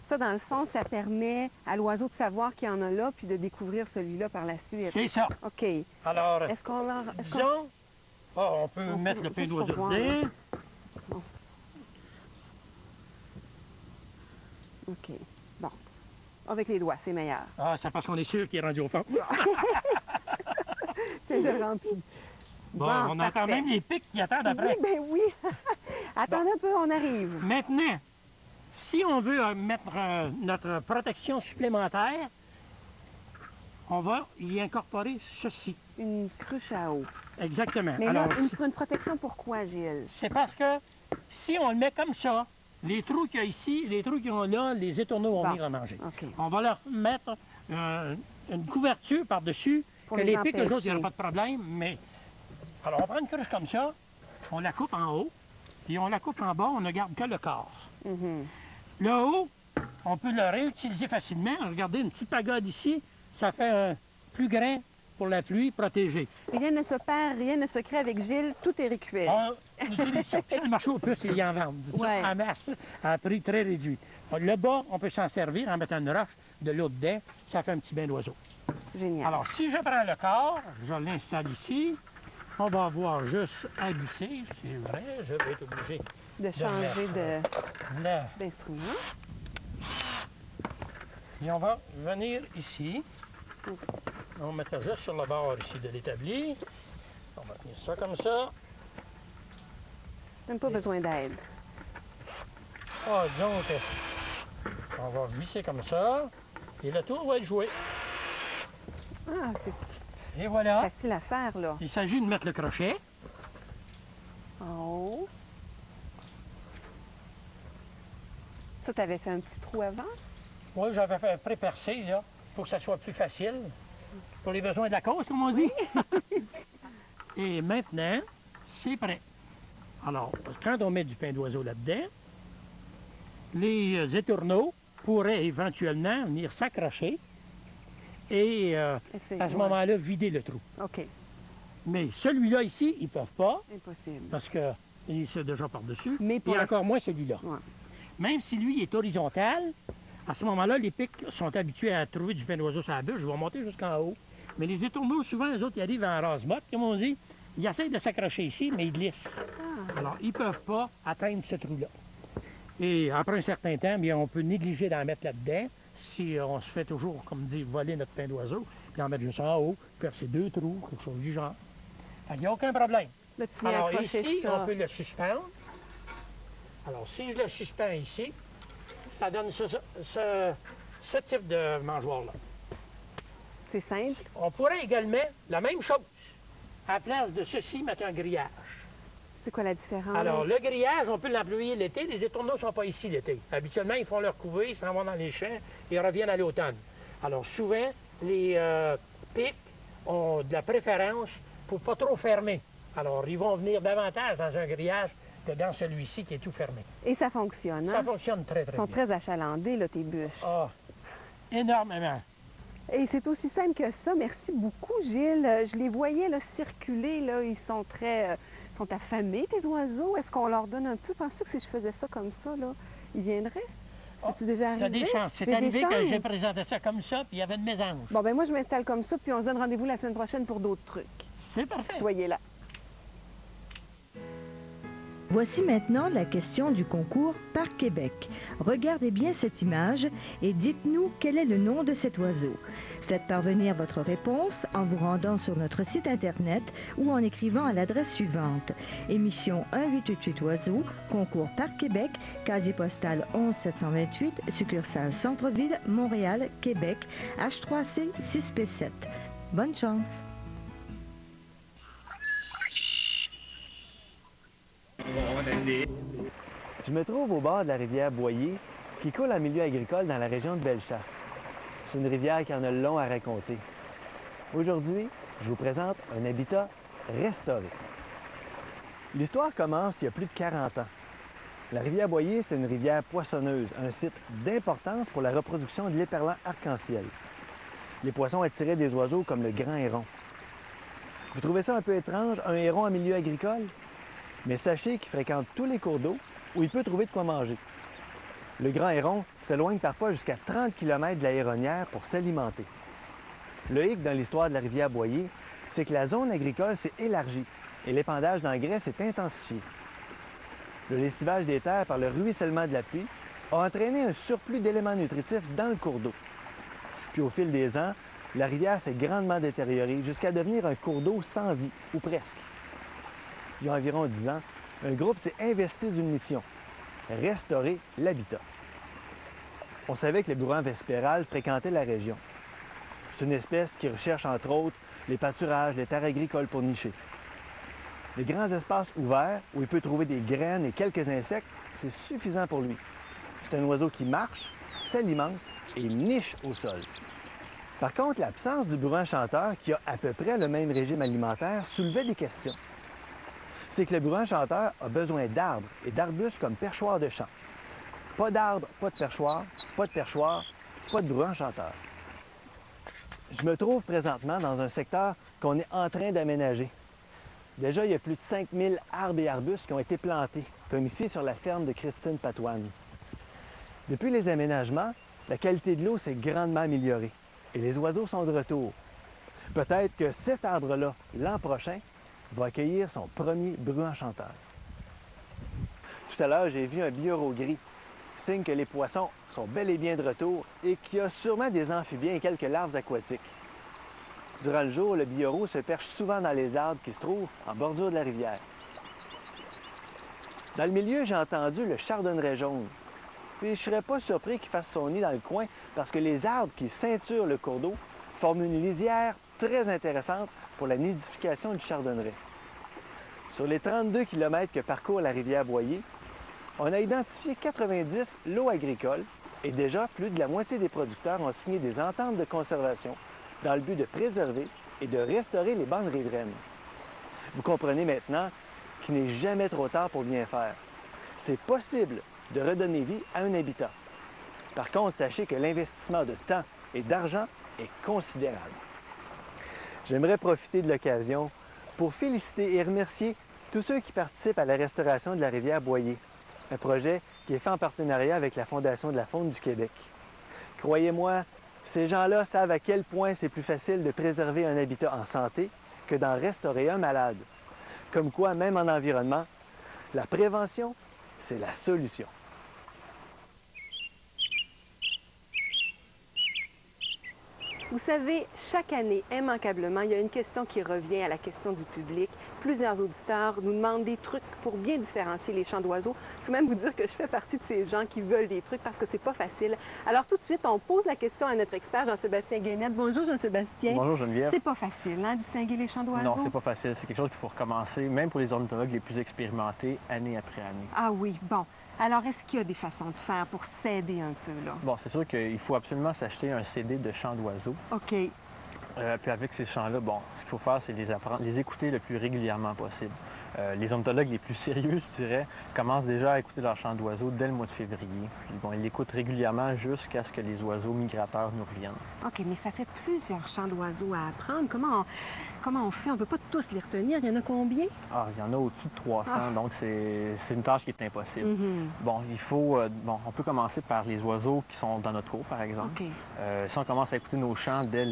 [SPEAKER 13] Ça, dans le fond, ça permet à l'oiseau de savoir qu'il y en a là, puis de découvrir celui-là par la suite.
[SPEAKER 18] C'est ça.
[SPEAKER 13] OK.
[SPEAKER 18] Alors,
[SPEAKER 13] est-ce qu'on
[SPEAKER 18] disons Ah, on peut mettre le pain d'oiseau dedans.
[SPEAKER 13] Bon. OK. Bon. Avec les doigts, c'est meilleur.
[SPEAKER 18] Ah, c'est parce qu'on est sûr qu'il est rendu au fond.
[SPEAKER 13] Tiens, je le remplis.
[SPEAKER 18] Bon, on entend même les pics qui attendent après.
[SPEAKER 13] Oui, ben oui. Attendez un peu, on arrive.
[SPEAKER 18] Maintenant, si on veut mettre notre protection supplémentaire, on va y incorporer ceci.
[SPEAKER 13] Une cruche à eau.
[SPEAKER 18] Exactement.
[SPEAKER 13] Mais
[SPEAKER 18] alors,
[SPEAKER 13] là, une protection pourquoi, Gilles?
[SPEAKER 18] c'est parce que si on le met comme ça, les trous qu'il y a ici, les trous qu'ils ont là, les étourneaux vont venir en manger.
[SPEAKER 13] OK.
[SPEAKER 18] On va leur mettre une couverture par-dessus,
[SPEAKER 13] Pour
[SPEAKER 18] que
[SPEAKER 13] les
[SPEAKER 18] les pics, eux autres, il
[SPEAKER 13] empêcher.
[SPEAKER 18] n'y aura pas de problème, mais... Alors, on prend une cruche comme ça, on la coupe en haut, puis on la coupe en bas, on ne garde que le corps. Le haut, on peut le réutiliser facilement. Regardez, une petite pagode ici, ça fait un plus grand pour la pluie, protégé.
[SPEAKER 13] Rien ne se perd, rien ne se crée avec Gilles, tout est récupéré.
[SPEAKER 18] On utilise ça. Puis, le marché aux puces, il y en vend.
[SPEAKER 13] Ouais.
[SPEAKER 18] En masse, à un prix très réduit. Le bas, on peut s'en servir en mettant une roche, de l'eau dedans, ça fait un petit bain d'oiseau.
[SPEAKER 13] Génial.
[SPEAKER 18] Alors, si je prends le corps, je l'installe ici, on va avoir juste à glisser, c'est vrai, je vais être obligé
[SPEAKER 13] de changer d'instrument.
[SPEAKER 18] Et on va venir ici. On va mettre juste sur le bord ici de l'établi. On va tenir ça comme ça.
[SPEAKER 13] Même pas besoin d'aide.
[SPEAKER 18] Ah, donc, on va glisser comme ça. Et le tour va être joué.
[SPEAKER 13] Ah, c'est
[SPEAKER 18] Et voilà.
[SPEAKER 13] facile à faire, là.
[SPEAKER 18] Il s'agit de mettre le crochet.
[SPEAKER 13] Oh. Ça, t'avais fait un petit trou avant?
[SPEAKER 18] Oui, j'avais fait pré-percer, là, pour que ça soit plus facile. Pour les besoins de la cause, comme on dit. Et maintenant, c'est prêt. Alors, quand on met du pain d'oiseau là-dedans, les étourneaux pourraient éventuellement venir s'accrocher et à ce moment-là, vider le trou.
[SPEAKER 13] OK.
[SPEAKER 18] Mais celui-là ici, ils ne peuvent pas.
[SPEAKER 13] Impossible.
[SPEAKER 18] Parce qu'il est déjà par-dessus.
[SPEAKER 13] Mais pour
[SPEAKER 18] et
[SPEAKER 13] la-
[SPEAKER 18] encore moins celui-là.
[SPEAKER 13] Ouais.
[SPEAKER 18] Même si lui est horizontal, à ce moment-là, les pics sont habitués à trouver du pain d'oiseau sur la bûche. Je vais monter jusqu'en haut. Mais les étourneaux, souvent, les autres, ils arrivent en rase-motte, comme on dit. Ils essayent de s'accrocher ici, mais ils glissent. Alors, ils ne peuvent pas atteindre ce trou-là. Et après un certain temps, bien, on peut négliger d'en mettre là-dedans si on se fait toujours, comme dit, voler notre pain d'oiseau, puis en mettre juste en haut, percer 2 trous, quelque chose du genre. Il n'y a aucun problème.
[SPEAKER 13] Là, tu viens
[SPEAKER 18] Alors
[SPEAKER 13] accrocher
[SPEAKER 18] ici,
[SPEAKER 13] ça.
[SPEAKER 18] on peut le suspendre. Alors, si je le suspends ici, ça donne ce type de mangeoire-là.
[SPEAKER 13] C'est simple.
[SPEAKER 18] On pourrait également, la même chose, à la place de ceci, mettre un grillage.
[SPEAKER 13] C'est quoi la différence?
[SPEAKER 18] Alors, le grillage, on peut l'employer l'été. Les étourneaux ne sont pas ici l'été. Habituellement, ils font leur couvée, ils s'en vont dans les champs et ils reviennent à l'automne. Alors, souvent, les pics ont de la préférence pour pas trop fermer. Alors, ils vont venir davantage dans un grillage que dans celui-ci qui est tout fermé.
[SPEAKER 13] Et ça fonctionne, hein?
[SPEAKER 18] Ça fonctionne très, très
[SPEAKER 13] Ils sont
[SPEAKER 18] bien.
[SPEAKER 13] très achalandés, là, tes bûches.
[SPEAKER 18] Ah, énormément.
[SPEAKER 13] Et c'est aussi simple que ça. Merci beaucoup, Gilles. Je les voyais là, circuler, là. Ils sont très... sont affamés, tes oiseaux. Est-ce qu'on leur donne un peu? Penses-tu que si je faisais ça comme ça, là, ils viendraient? C'est-tu déjà
[SPEAKER 18] Il y a
[SPEAKER 13] arrivé?
[SPEAKER 18] des chances. C'est
[SPEAKER 13] J'ai des
[SPEAKER 18] arrivé que
[SPEAKER 13] chances.
[SPEAKER 18] j'ai présenté ça comme ça, puis il y avait une mésange.
[SPEAKER 13] Bon, ben moi, je m'installe comme ça, puis on se donne rendez-vous la semaine prochaine pour d'autres trucs.
[SPEAKER 18] C'est parfait.
[SPEAKER 13] Soyez là.
[SPEAKER 5] Voici maintenant la question du concours Parc Québec. Regardez bien cette image et dites-nous quel est le nom de cet oiseau. Faites parvenir votre réponse en vous rendant sur notre site Internet ou en écrivant à l'adresse suivante. Émission 1888 Oiseaux, concours Parc Québec, casier postal 11728, succursale Centre-Ville, Montréal, Québec, H3C 6P7. Bonne chance!
[SPEAKER 12] Je me trouve au bord de la rivière Boyer, qui coule en milieu agricole dans la région de Bellechasse. C'est une rivière qui en a long à raconter. Aujourd'hui, je vous présente un habitat restauré. L'histoire commence il y a plus de 40 ans. La rivière Boyer, c'est une rivière poissonneuse, un site d'importance pour la reproduction de l'éperlan arc-en-ciel. Les poissons attiraient des oiseaux comme le grand héron. Vous trouvez ça un peu étrange, un héron en milieu agricole? Mais sachez qu'il fréquente tous les cours d'eau où il peut trouver de quoi manger. Le grand héron s'éloigne parfois jusqu'à 30 km de la héronnière pour s'alimenter. Le hic dans l'histoire de la rivière Boyer, c'est que la zone agricole s'est élargie et l'épandage d'engrais s'est intensifié. Le lessivage des terres par le ruissellement de la pluie a entraîné un surplus d'éléments nutritifs dans le cours d'eau. Puis au fil des ans, la rivière s'est grandement détériorée jusqu'à devenir un cours d'eau sans vie, ou presque. Il y a environ 10 ans, un groupe s'est investi d'une mission, restaurer l'habitat. On savait que les bourrans vespérales fréquentaient la région. C'est une espèce qui recherche entre autres les pâturages, les terres agricoles pour nicher. Les grands espaces ouverts où il peut trouver des graines et quelques insectes, c'est suffisant pour lui. C'est un oiseau qui marche, s'alimente et niche au sol. Par contre, l'absence du bourran chanteur, qui a à peu près le même régime alimentaire, soulevait des questions. C'est que le bourran chanteur a besoin d'arbres et d'arbustes comme perchoirs de champ. Pas d'arbres, pas de perchoirs, pas de perchoirs, pas de bourran chanteur. Je me trouve présentement dans un secteur qu'on est en train d'aménager. Déjà, il y a plus de 5000 arbres et arbustes qui ont été plantés, comme ici sur la ferme de Christine Patoine. Depuis les aménagements, la qualité de l'eau s'est grandement améliorée et les oiseaux sont de retour. Peut-être que cet arbre-là, l'an prochain, va accueillir son premier bruant chanteur. Tout à l'heure, j'ai vu un biorau gris, signe que les poissons sont bel et bien de retour et qu'il y a sûrement des amphibiens et quelques larves aquatiques. Durant le jour, le biorau se perche souvent dans les arbres qui se trouvent en bordure de la rivière. Dans le milieu, j'ai entendu le chardonneret jaune. Puis je ne serais pas surpris qu'il fasse son nid dans le coin parce que les arbres qui ceinturent le cours d'eau forment une lisière très intéressante pour la nidification du chardonneret. Sur les 32 km que parcourt la rivière Boyer, on a identifié 90 lots agricoles et déjà plus de la moitié des producteurs ont signé des ententes de conservation dans le but de préserver et de restaurer les bandes riveraines. Vous comprenez maintenant qu'il n'est jamais trop tard pour bien faire. C'est possible de redonner vie à un habitat. Par contre, sachez que l'investissement de temps et d'argent est considérable. J'aimerais profiter de l'occasion pour féliciter et remercier tous ceux qui participent à la restauration de la rivière Boyer, un projet qui est fait en partenariat avec la Fondation de la faune du Québec. Croyez-moi, ces gens-là savent à quel point c'est plus facile de préserver un habitat en santé que d'en restaurer un malade. Comme quoi, même en environnement, la prévention, c'est la solution.
[SPEAKER 13] Vous savez, chaque année, immanquablement, il y a une question qui revient à la question du public. Plusieurs auditeurs nous demandent des trucs pour bien différencier les chants d'oiseaux. Je peux même vous dire que je fais partie de ces gens qui veulent des trucs parce que c'est pas facile. Alors tout de suite, on pose la question à notre expert Jean-Sébastien Guénette. Bonjour Jean-Sébastien.
[SPEAKER 12] Bonjour Geneviève.
[SPEAKER 13] C'est pas facile, hein, distinguer les chants d'oiseaux?
[SPEAKER 12] Non, c'est pas facile. C'est quelque chose qu'il faut recommencer, même pour les ornithologues les plus expérimentés, année après année.
[SPEAKER 13] Ah oui, bon. Alors, est-ce qu'il y a des façons de faire pour s'aider un peu, là?
[SPEAKER 12] Bon, c'est sûr qu'il faut absolument s'acheter un CD de chants d'oiseaux.
[SPEAKER 13] OK.
[SPEAKER 12] Puis avec ces chants-là, bon, ce qu'il faut faire, c'est les écouter le plus régulièrement possible. Les ornithologues les plus sérieux, je dirais, commencent déjà à écouter leurs chants d'oiseaux dès le mois de février. Puis bon, ils l'écoutent régulièrement jusqu'à ce que les oiseaux migrateurs nous reviennent.
[SPEAKER 13] OK, mais ça fait plusieurs chants d'oiseaux à apprendre. Comment on fait? On ne peut pas tous les retenir. Il y en a combien?
[SPEAKER 12] Ah, il y en a au-dessus de 300, donc c'est une tâche qui est impossible. Bon, il faut... on peut commencer par les oiseaux qui sont dans notre cour, par exemple.
[SPEAKER 13] OK.
[SPEAKER 12] Si on commence à écouter nos chants dès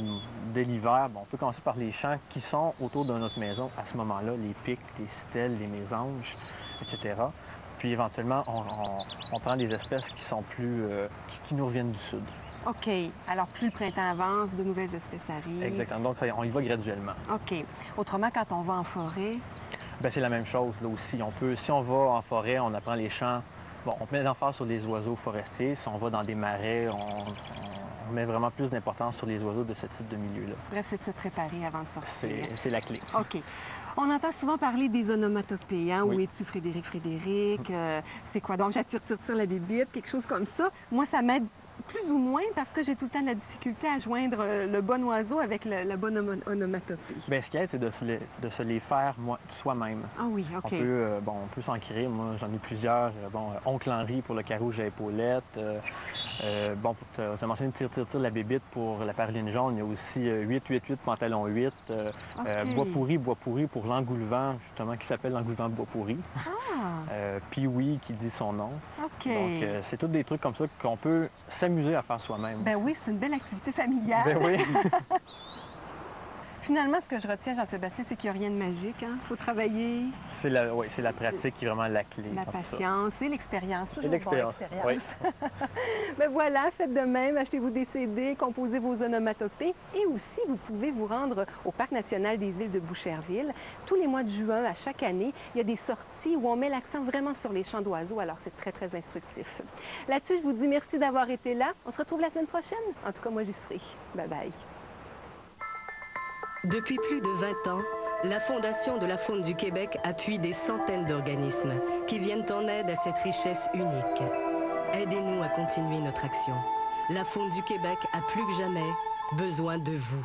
[SPEAKER 12] l'hiver, bon, on peut commencer par les chants qui sont autour de notre maison à ce moment-là, les pics, les stèles, les mésanges, etc. Puis éventuellement, on prend des espèces qui sont plus... qui nous reviennent du sud.
[SPEAKER 13] OK. Alors, plus le printemps avance, de nouvelles espèces arrivent.
[SPEAKER 12] Exactement. Donc, on y va graduellement.
[SPEAKER 13] OK. Autrement, quand on va en forêt?
[SPEAKER 12] Bien, c'est la même chose, là aussi. Si on va en forêt, on apprend les chants. Bon, on met l'emphase sur les oiseaux forestiers. Si on va dans des marais, on met vraiment plus d'importance sur les oiseaux de ce type de milieu-là.
[SPEAKER 13] Bref, c'est de se préparer avant de sortir.
[SPEAKER 12] C'est la clé.
[SPEAKER 13] OK. On entend souvent parler des onomatopées, hein?
[SPEAKER 12] Oui.
[SPEAKER 13] Où es-tu, Frédéric? C'est quoi? Donc, j'attire, tire la bébite, quelque chose comme ça. Moi, ça m'aide plus ou moins parce que j'ai tout le temps de la difficulté à joindre le bon oiseau avec la bonne onomatopée.
[SPEAKER 12] Bien, ce qui aide, c'est de se les faire soi-même.
[SPEAKER 13] Ah oui, OK.
[SPEAKER 12] On peut s'en créer. Moi, j'en ai plusieurs. Oncle Henri pour le carouge à épaulettes. Pour te mentionner tire la bébite pour la paruline jaune. Il y a aussi 8-8-8 pantalon 8. Bois pourri pour l'engoulevent, justement, qui s'appelle l'engoulevent bois pourri. Pee-wee qui dit son nom.
[SPEAKER 13] OK.
[SPEAKER 12] Donc, c'est tous des trucs comme ça qu'on peut s'amuser à faire soi-même.
[SPEAKER 13] Ben oui, c'est une belle activité familiale.
[SPEAKER 12] Ben oui.
[SPEAKER 13] finalement, ce que je retiens, Jean-Sébastien, c'est qu'il n'y a rien de magique. Il faut travailler.
[SPEAKER 12] C'est la pratique qui est vraiment la clé.
[SPEAKER 13] La patience et l'expérience. Toujours
[SPEAKER 12] l'expérience, oui.
[SPEAKER 13] Ben voilà, faites de même. Achetez-vous des CD, composez vos onomatopées. Et aussi, vous pouvez vous rendre au Parc national des îles de Boucherville. Tous les mois de juin, à chaque année, il y a des sorties où on met l'accent vraiment sur les chants d'oiseaux. Alors, c'est très, très instructif. Là-dessus, je vous dis merci d'avoir été là. On se retrouve la semaine prochaine. En tout cas, moi, j'y serai. Bye-bye.
[SPEAKER 19] Depuis plus de 20 ans, la Fondation de la faune du Québec appuie des centaines d'organismes qui viennent en aide à cette richesse unique. Aidez-nous à continuer notre action. La faune du Québec a plus que jamais besoin de vous.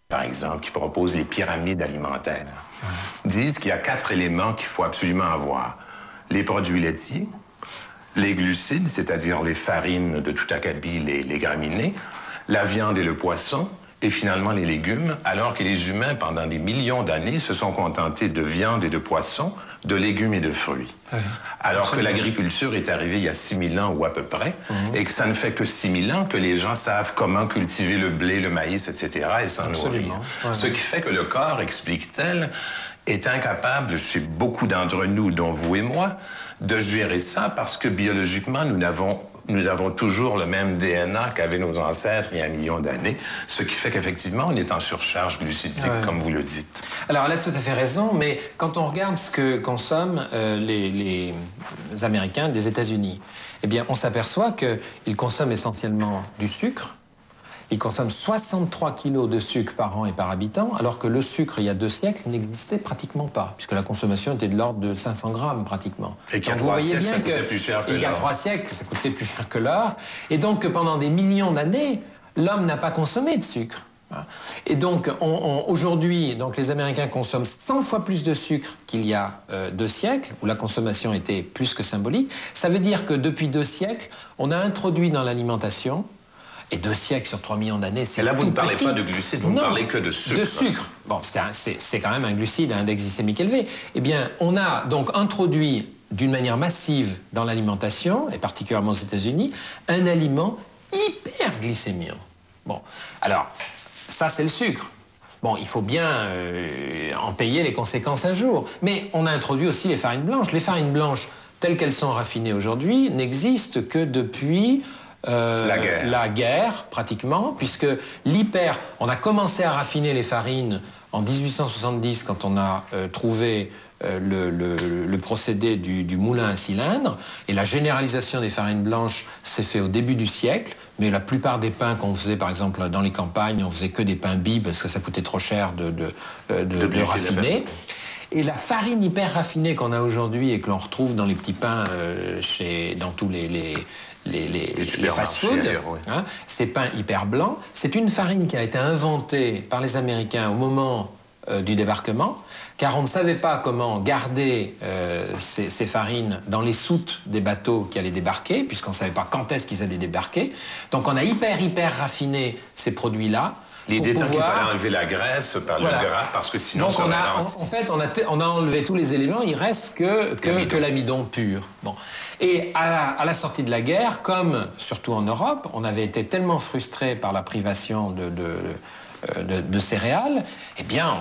[SPEAKER 1] Par exemple, qui proposent les pyramides alimentaires, disent qu'il y a 4 éléments qu'il faut absolument avoir. Les produits laitiers, les glucides, c'est-à-dire les farines de tout acabit, les graminées, la viande et le poisson, et finalement les légumes, alors que les humains, pendant des millions d'années, se sont contentés de viande et de poisson, de légumes et de fruits. Alors que l'agriculture est arrivée il y a 6000 ans ou à peu près, et que ça ne fait que 6000 ans que les gens savent comment cultiver le blé, le maïs, etc., et s'en nourrir. Ce qui fait que le corps, explique-t-elle, est incapable, chez beaucoup d'entre nous, dont vous et moi, de gérer ça parce que biologiquement, nous avons toujours le même DNA qu'avaient nos ancêtres il y a 1 million d'années, ce qui fait qu'effectivement, on est en surcharge glucidique, comme vous le dites.
[SPEAKER 3] Alors, elle a tout à fait raison, mais quand on regarde ce que consomment les Américains des États-Unis, eh bien, on s'aperçoit qu'ils consomment essentiellement du sucre. Ils consomment 63 kilos de sucre par an et par habitant, alors que le sucre, il y a 2 siècles, n'existait pratiquement pas, puisque la consommation était de l'ordre de 500 grammes, pratiquement.
[SPEAKER 1] Et qu'il y a 3 siècles, ça coûtait plus cher que l'or.
[SPEAKER 3] Il y a 3 siècles, ça coûtait plus cher que l'or. Et donc, pendant des millions d'années, l'homme n'a pas consommé de sucre. Et donc, aujourd'hui, les Américains consomment 100 fois plus de sucre qu'il y a 2 siècles, où la consommation était plus que symbolique. Ça veut dire que depuis 2 siècles, on a introduit dans l'alimentation, et 2 siècles sur 3 millions d'années, c'est tout petit.
[SPEAKER 1] Et là, vous ne parlez pas de glucides, vous ne parlez que de sucre.
[SPEAKER 3] De sucre. Bon, c'est quand même un glucide à index glycémique élevé. Eh bien, on a donc introduit d'une manière massive dans l'alimentation, et particulièrement aux États-Unis, un aliment hyperglycémiant. Bon, alors, ça c'est le sucre. Bon, il faut bien en payer les conséquences un jour. Mais on a introduit aussi les farines blanches. Les farines blanches, telles qu'elles sont raffinées aujourd'hui, n'existent que depuis... la guerre, pratiquement, puisque on a commencé à raffiner les farines en 1870 quand on a trouvé le procédé du moulin à cylindre, et la généralisation des farines blanches s'est fait au début du siècle, mais la plupart des pains qu'on faisait, par exemple, dans les campagnes, on faisait que des pains bis parce que ça coûtait trop cher de raffiner. Et la farine hyper raffinée qu'on a aujourd'hui et que l'on retrouve dans les petits pains dans tous les fast-foods, hein, ces pains hyper blancs, c'est une farine qui a été inventée par les Américains au moment du débarquement, car on ne savait pas comment garder ces farines dans les soutes des bateaux qui allaient débarquer, puisqu'on ne savait pas quand est-ce qu'ils allaient débarquer. Donc on a hyper raffiné ces produits-là.
[SPEAKER 1] L'idée étant qu'il fallait enlever la graisse par le gras, parce que sinon
[SPEAKER 3] donc en fait, on a enlevé tous les éléments, il reste que l'amidon pur. Bon. Et à la sortie de la guerre, comme surtout en Europe, on avait été tellement frustrés par la privation de céréales, eh bien,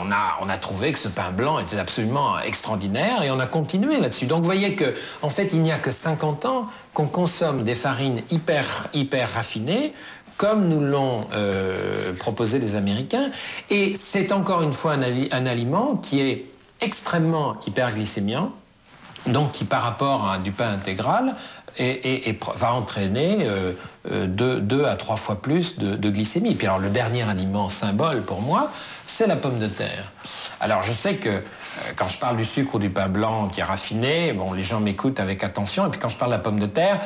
[SPEAKER 3] on a trouvé que ce pain blanc était absolument extraordinaire et on a continué là-dessus. Donc, vous voyez que, en fait, il n'y a que 50 ans qu'on consomme des farines hyper raffinées, comme nous l'ont proposé les Américains. Et c'est encore une fois un aliment qui est extrêmement hyperglycémiant, donc qui par rapport à du pain intégral va entraîner 2 à 3 fois plus de glycémie. Et puis alors le dernier aliment symbole pour moi, c'est la pomme de terre. Alors je sais que quand je parle du sucre ou du pain blanc qui est raffiné, bon, les gens m'écoutent avec attention. Et puis quand je parle de la pomme de terre,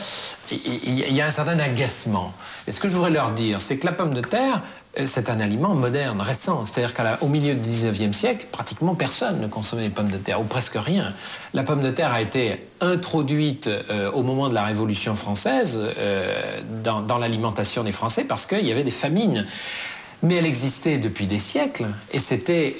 [SPEAKER 3] il y a un certain agacement. Et ce que je voudrais leur dire, c'est que la pomme de terre, c'est un aliment moderne, récent. C'est-à-dire qu'au milieu du 19e siècle, pratiquement personne ne consommait des pommes de terre, ou presque rien. La pomme de terre a été introduite au moment de la Révolution française dans l'alimentation des Français parce qu'il y avait des famines. Mais elle existait depuis des siècles, et c'était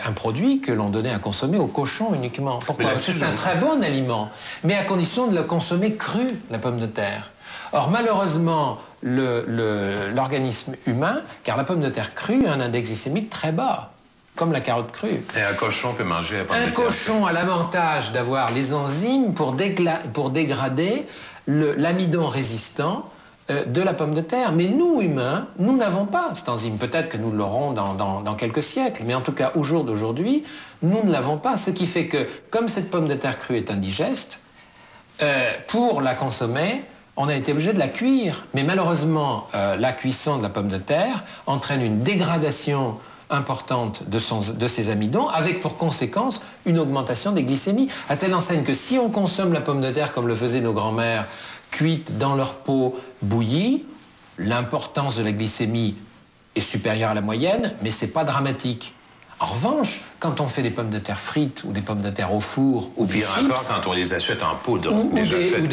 [SPEAKER 3] un produit que l'on donnait à consommer aux cochons uniquement. Pourquoi? Parce que c'est un très bon aliment, mais à condition de le consommer cru, la pomme de terre. Or, malheureusement, l'organisme humain, car la pomme de terre crue a un index glycémique très bas, comme la carotte crue.
[SPEAKER 1] Et un cochon peut manger la pomme de terre.
[SPEAKER 3] Un cochon a l'avantage d'avoir les enzymes pour dégrader l'amidon résistant de la pomme de terre. Mais nous, humains, nous n'avons pas cette enzyme. Peut-être que nous l'aurons dans quelques siècles, mais en tout cas, au jour d'aujourd'hui, nous ne l'avons pas. Ce qui fait que, comme cette pomme de terre crue est indigeste, pour la consommer, on a été obligé de la cuire. Mais malheureusement, la cuisson de la pomme de terre entraîne une dégradation importante de ses amidons, avec pour conséquence une augmentation des glycémies, à telle enseigne que si on consomme la pomme de terre comme le faisaient nos grands-mères, cuite dans leur peau bouillie, l'importance de la glycémie est supérieure à la moyenne, mais c'est pas dramatique. En revanche, quand on fait des pommes de terre frites ou des pommes de terre au four ou
[SPEAKER 1] pire encore quand on les achète en poudre,
[SPEAKER 3] ou des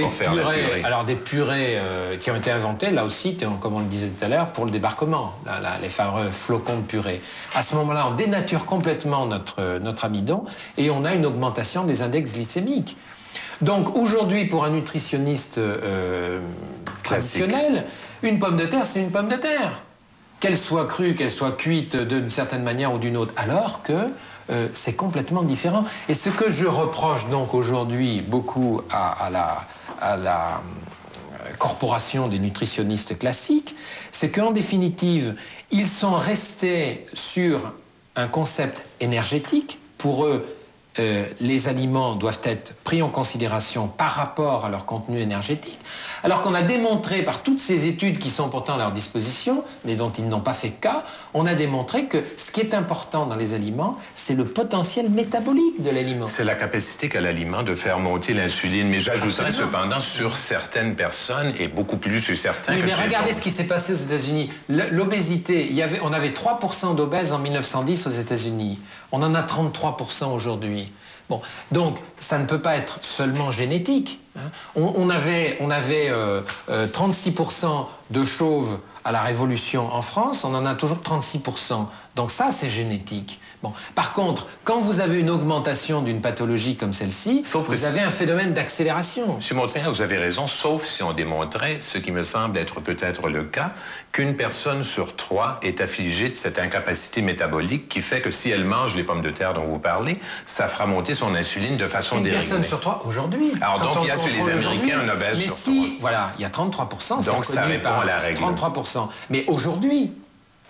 [SPEAKER 1] faire la purée.
[SPEAKER 3] Alors des purées qui ont été inventées là aussi, comme on le disait tout à l'heure, pour le débarquement, les fameux flocons de purée. À ce moment-là, on dénature complètement notre amidon et on a une augmentation des index glycémiques. Donc aujourd'hui, pour un nutritionniste traditionnel, une pomme de terre, c'est une pomme de terre. Qu'elle soit crue, qu'elle soit cuite d'une certaine manière ou d'une autre, alors que c'est complètement différent. Et ce que je reproche donc aujourd'hui beaucoup à la corporation des nutritionnistes classiques, c'est qu'en définitive, ils sont restés sur un concept énergétique. Pour eux, les aliments doivent être pris en considération par rapport à leur contenu énergétique, alors qu'on a démontré par toutes ces études qui sont pourtant à leur disposition, mais dont ils n'ont pas fait cas, on a démontré que ce qui est important dans les aliments, c'est le potentiel métabolique de l'aliment.
[SPEAKER 1] C'est la capacité qu'a l'aliment de faire monter l'insuline, mais j'ajouterais cependant sur certaines personnes et beaucoup plus sur certains.
[SPEAKER 3] Oui, mais regardez ce qui s'est passé aux États-Unis. L'obésité, on avait 3% d'obèses en 1910 aux États-Unis. On en a 33% aujourd'hui. Bon, donc, ça ne peut pas être seulement génétique. Hein. On avait 36% de chauves à la Révolution en France, on en a toujours 36%. Donc ça, c'est génétique. Bon. Par contre, quand vous avez une augmentation d'une pathologie comme celle-ci, vous avez un phénomène d'accélération.
[SPEAKER 1] Monsieur Montagnard, vous avez raison, sauf si on démontrait, ce qui me semble être peut-être le cas, qu'une personne sur 3 est affligée de cette incapacité métabolique qui fait que si elle mange les pommes de terre dont vous parlez, ça fera monter son insuline de façon déréglée.
[SPEAKER 3] Une personne sur 3 aujourd'hui.
[SPEAKER 1] Alors donc, il y a chez les Américains un obèse sur 3.
[SPEAKER 3] Mais si, voilà, il y a 33%.
[SPEAKER 1] Donc ça répond à la règle.
[SPEAKER 3] 33%. Mais aujourd'hui,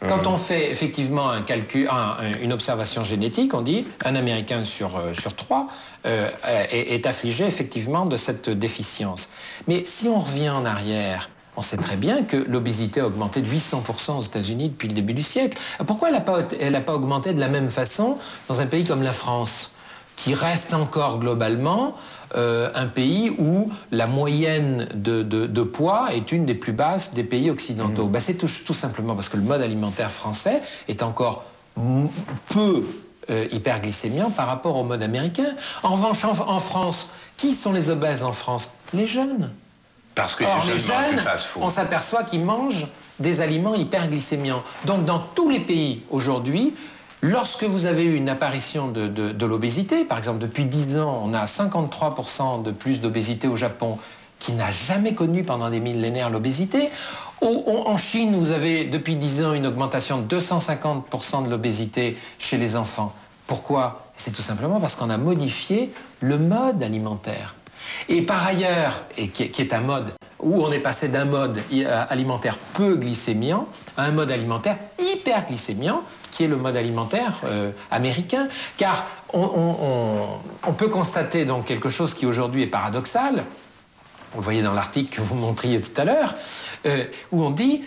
[SPEAKER 3] quand on fait effectivement un calcul, une observation génétique, on dit un Américain sur 3 est affligé effectivement de cette déficience. Mais si on revient en arrière, on sait très bien que l'obésité a augmenté de 800% aux États-Unis depuis le début du siècle. Pourquoi elle n'a pas augmenté de la même façon dans un pays comme la France, qui reste encore globalement un pays où la moyenne de poids est une des plus basses des pays occidentaux? Ben, c'est tout simplement parce que le mode alimentaire français est encore peu hyperglycémiant par rapport au mode américain. En revanche, en France, qui sont les obèses en France? Les jeunes.
[SPEAKER 1] Parce que
[SPEAKER 3] les jeunes, on s'aperçoit qu'ils mangent des aliments hyperglycémiants. Donc dans tous les pays aujourd'hui, lorsque vous avez eu une apparition de l'obésité, par exemple depuis 10 ans, on a 53% de plus d'obésité au Japon, qui n'a jamais connu pendant des millénaires l'obésité. En Chine, vous avez depuis 10 ans une augmentation de 250% de l'obésité chez les enfants. Pourquoi? C'est tout simplement parce qu'on a modifié le mode alimentaire. Et par ailleurs, qui est un mode où on est passé d'un mode alimentaire peu glycémiant à un mode alimentaire hyperglycémiant, qui est le mode alimentaire américain. Car on peut constater donc quelque chose qui aujourd'hui est paradoxal. Vous le voyez dans l'article que vous montriez tout à l'heure, où on dit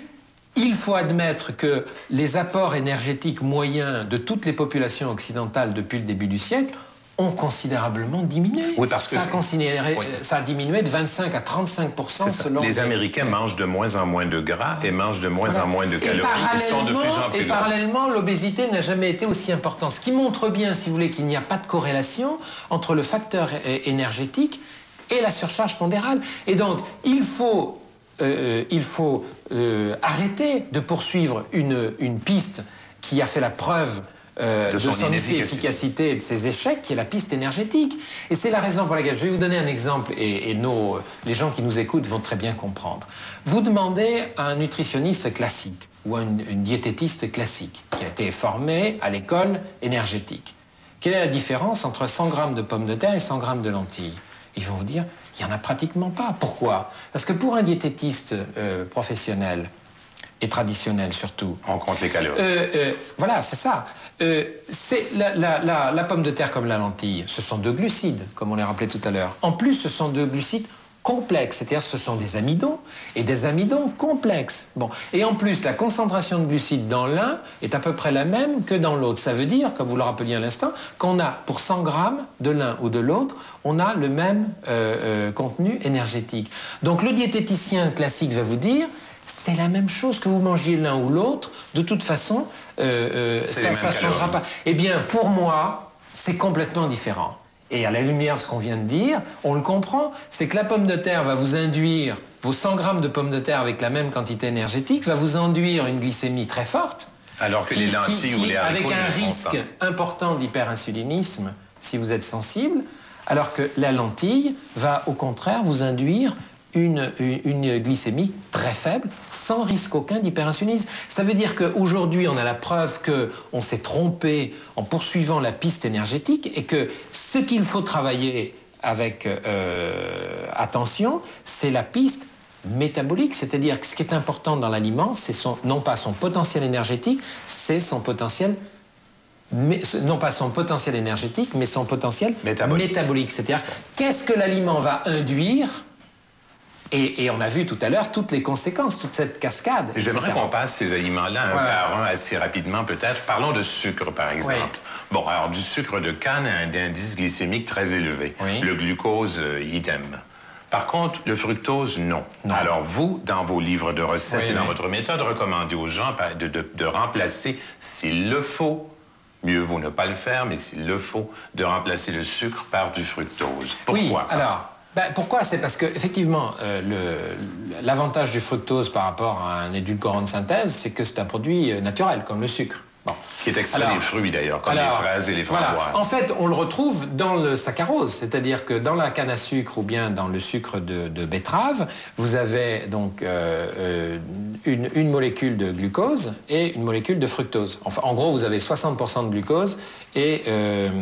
[SPEAKER 3] il faut admettre que les apports énergétiques moyens de toutes les populations occidentales depuis le début du siècle ont considérablement diminué.
[SPEAKER 1] Oui, parce que
[SPEAKER 3] ça a diminué de 25 à 35% selon...
[SPEAKER 1] Les Américains mangent de moins en moins de gras et mangent de moins en moins de calories et sont de plus en plus gras.
[SPEAKER 3] Parallèlement, l'obésité n'a jamais été aussi importante. Ce qui montre bien, si vous voulez, qu'il n'y a pas de corrélation entre le facteur énergétique et la surcharge pondérale. Et donc, il faut arrêter de poursuivre une piste qui a fait la preuve de son efficacité et de ses échecs, qui est la piste énergétique. Et c'est la raison pour laquelle je vais vous donner un exemple, et les gens qui nous écoutent vont très bien comprendre. Vous demandez à un nutritionniste classique ou à une diététiste classique qui a été formé à l'école énergétique. Quelle est la différence entre 100 grammes de pommes de terre et 100 grammes de lentilles? Ils vont vous dire, il n'y en a pratiquement pas. Pourquoi? Parce que pour un diététiste professionnel, et traditionnel surtout.
[SPEAKER 1] On compte les calories.
[SPEAKER 3] Voilà, c'est ça. La pomme de terre comme la lentille, ce sont deux glucides, comme on les rappelait tout à l'heure. En plus, ce sont deux glucides complexes, c'est-à-dire ce sont des amidons, et des amidons complexes. Bon. Et en plus, la concentration de glucides dans l'un est à peu près la même que dans l'autre. Ça veut dire, comme vous le rappeliez à l'instant, qu'on a, pour 100 grammes de l'un ou de l'autre, on a le même contenu énergétique. Donc le diététicien classique va vous dire, c'est la même chose que vous mangiez l'un ou l'autre. De toute façon, ça ne changera pas. Eh bien, pour moi, c'est complètement différent. Et à la lumière de ce qu'on vient de dire, on le comprend, c'est que la pomme de terre va vous induire, vos 100 grammes de pommes de terre avec la même quantité énergétique, va vous induire une glycémie très forte.
[SPEAKER 1] Alors que les lentilles ou les haricots,
[SPEAKER 3] avec un risque important d'hyperinsulinisme, si vous êtes sensible, alors que la lentille va au contraire vous induire une glycémie très faible, sans risque aucun d'hyperinsulinisme. Ça veut dire qu'aujourd'hui, on a la preuve qu'on s'est trompé en poursuivant la piste énergétique et que ce qu'il faut travailler avec attention, c'est la piste métabolique, c'est-à-dire que ce qui est important dans l'aliment, c'est non pas son potentiel énergétique, c'est son potentiel non pas son potentiel énergétique, mais son potentiel métabolique. C'est-à-dire, qu'est-ce que l'aliment va induire? Et on a vu tout à l'heure toutes les conséquences, toute cette cascade.
[SPEAKER 1] J'aimerais qu'on passe ces aliments-là un par un assez rapidement peut-être. Parlons de sucre par exemple. Oui. Bon, alors du sucre de canne a un indice glycémique très élevé. Oui. Le glucose, idem. Par contre, le fructose, non. Alors vous, dans vos livres de recettes et dans votre méthode, recommandez aux gens de remplacer, s'il le faut, mieux vaut ne pas le faire, mais s'il le faut, de remplacer le sucre par du fructose. Pourquoi?
[SPEAKER 3] Oui, alors... pourquoi? C'est parce que, effectivement, l'avantage du fructose par rapport à un édulcorant de synthèse, c'est que c'est un produit naturel, comme le sucre. Bon.
[SPEAKER 1] Qui est extrait des fruits, d'ailleurs, comme les fraises et les framboises.
[SPEAKER 3] Voilà. En fait, on le retrouve dans le saccharose, c'est-à-dire que dans la canne à sucre ou bien dans le sucre de betterave, vous avez donc une molécule de glucose et une molécule de fructose. Enfin, en gros, vous avez 60% de glucose et...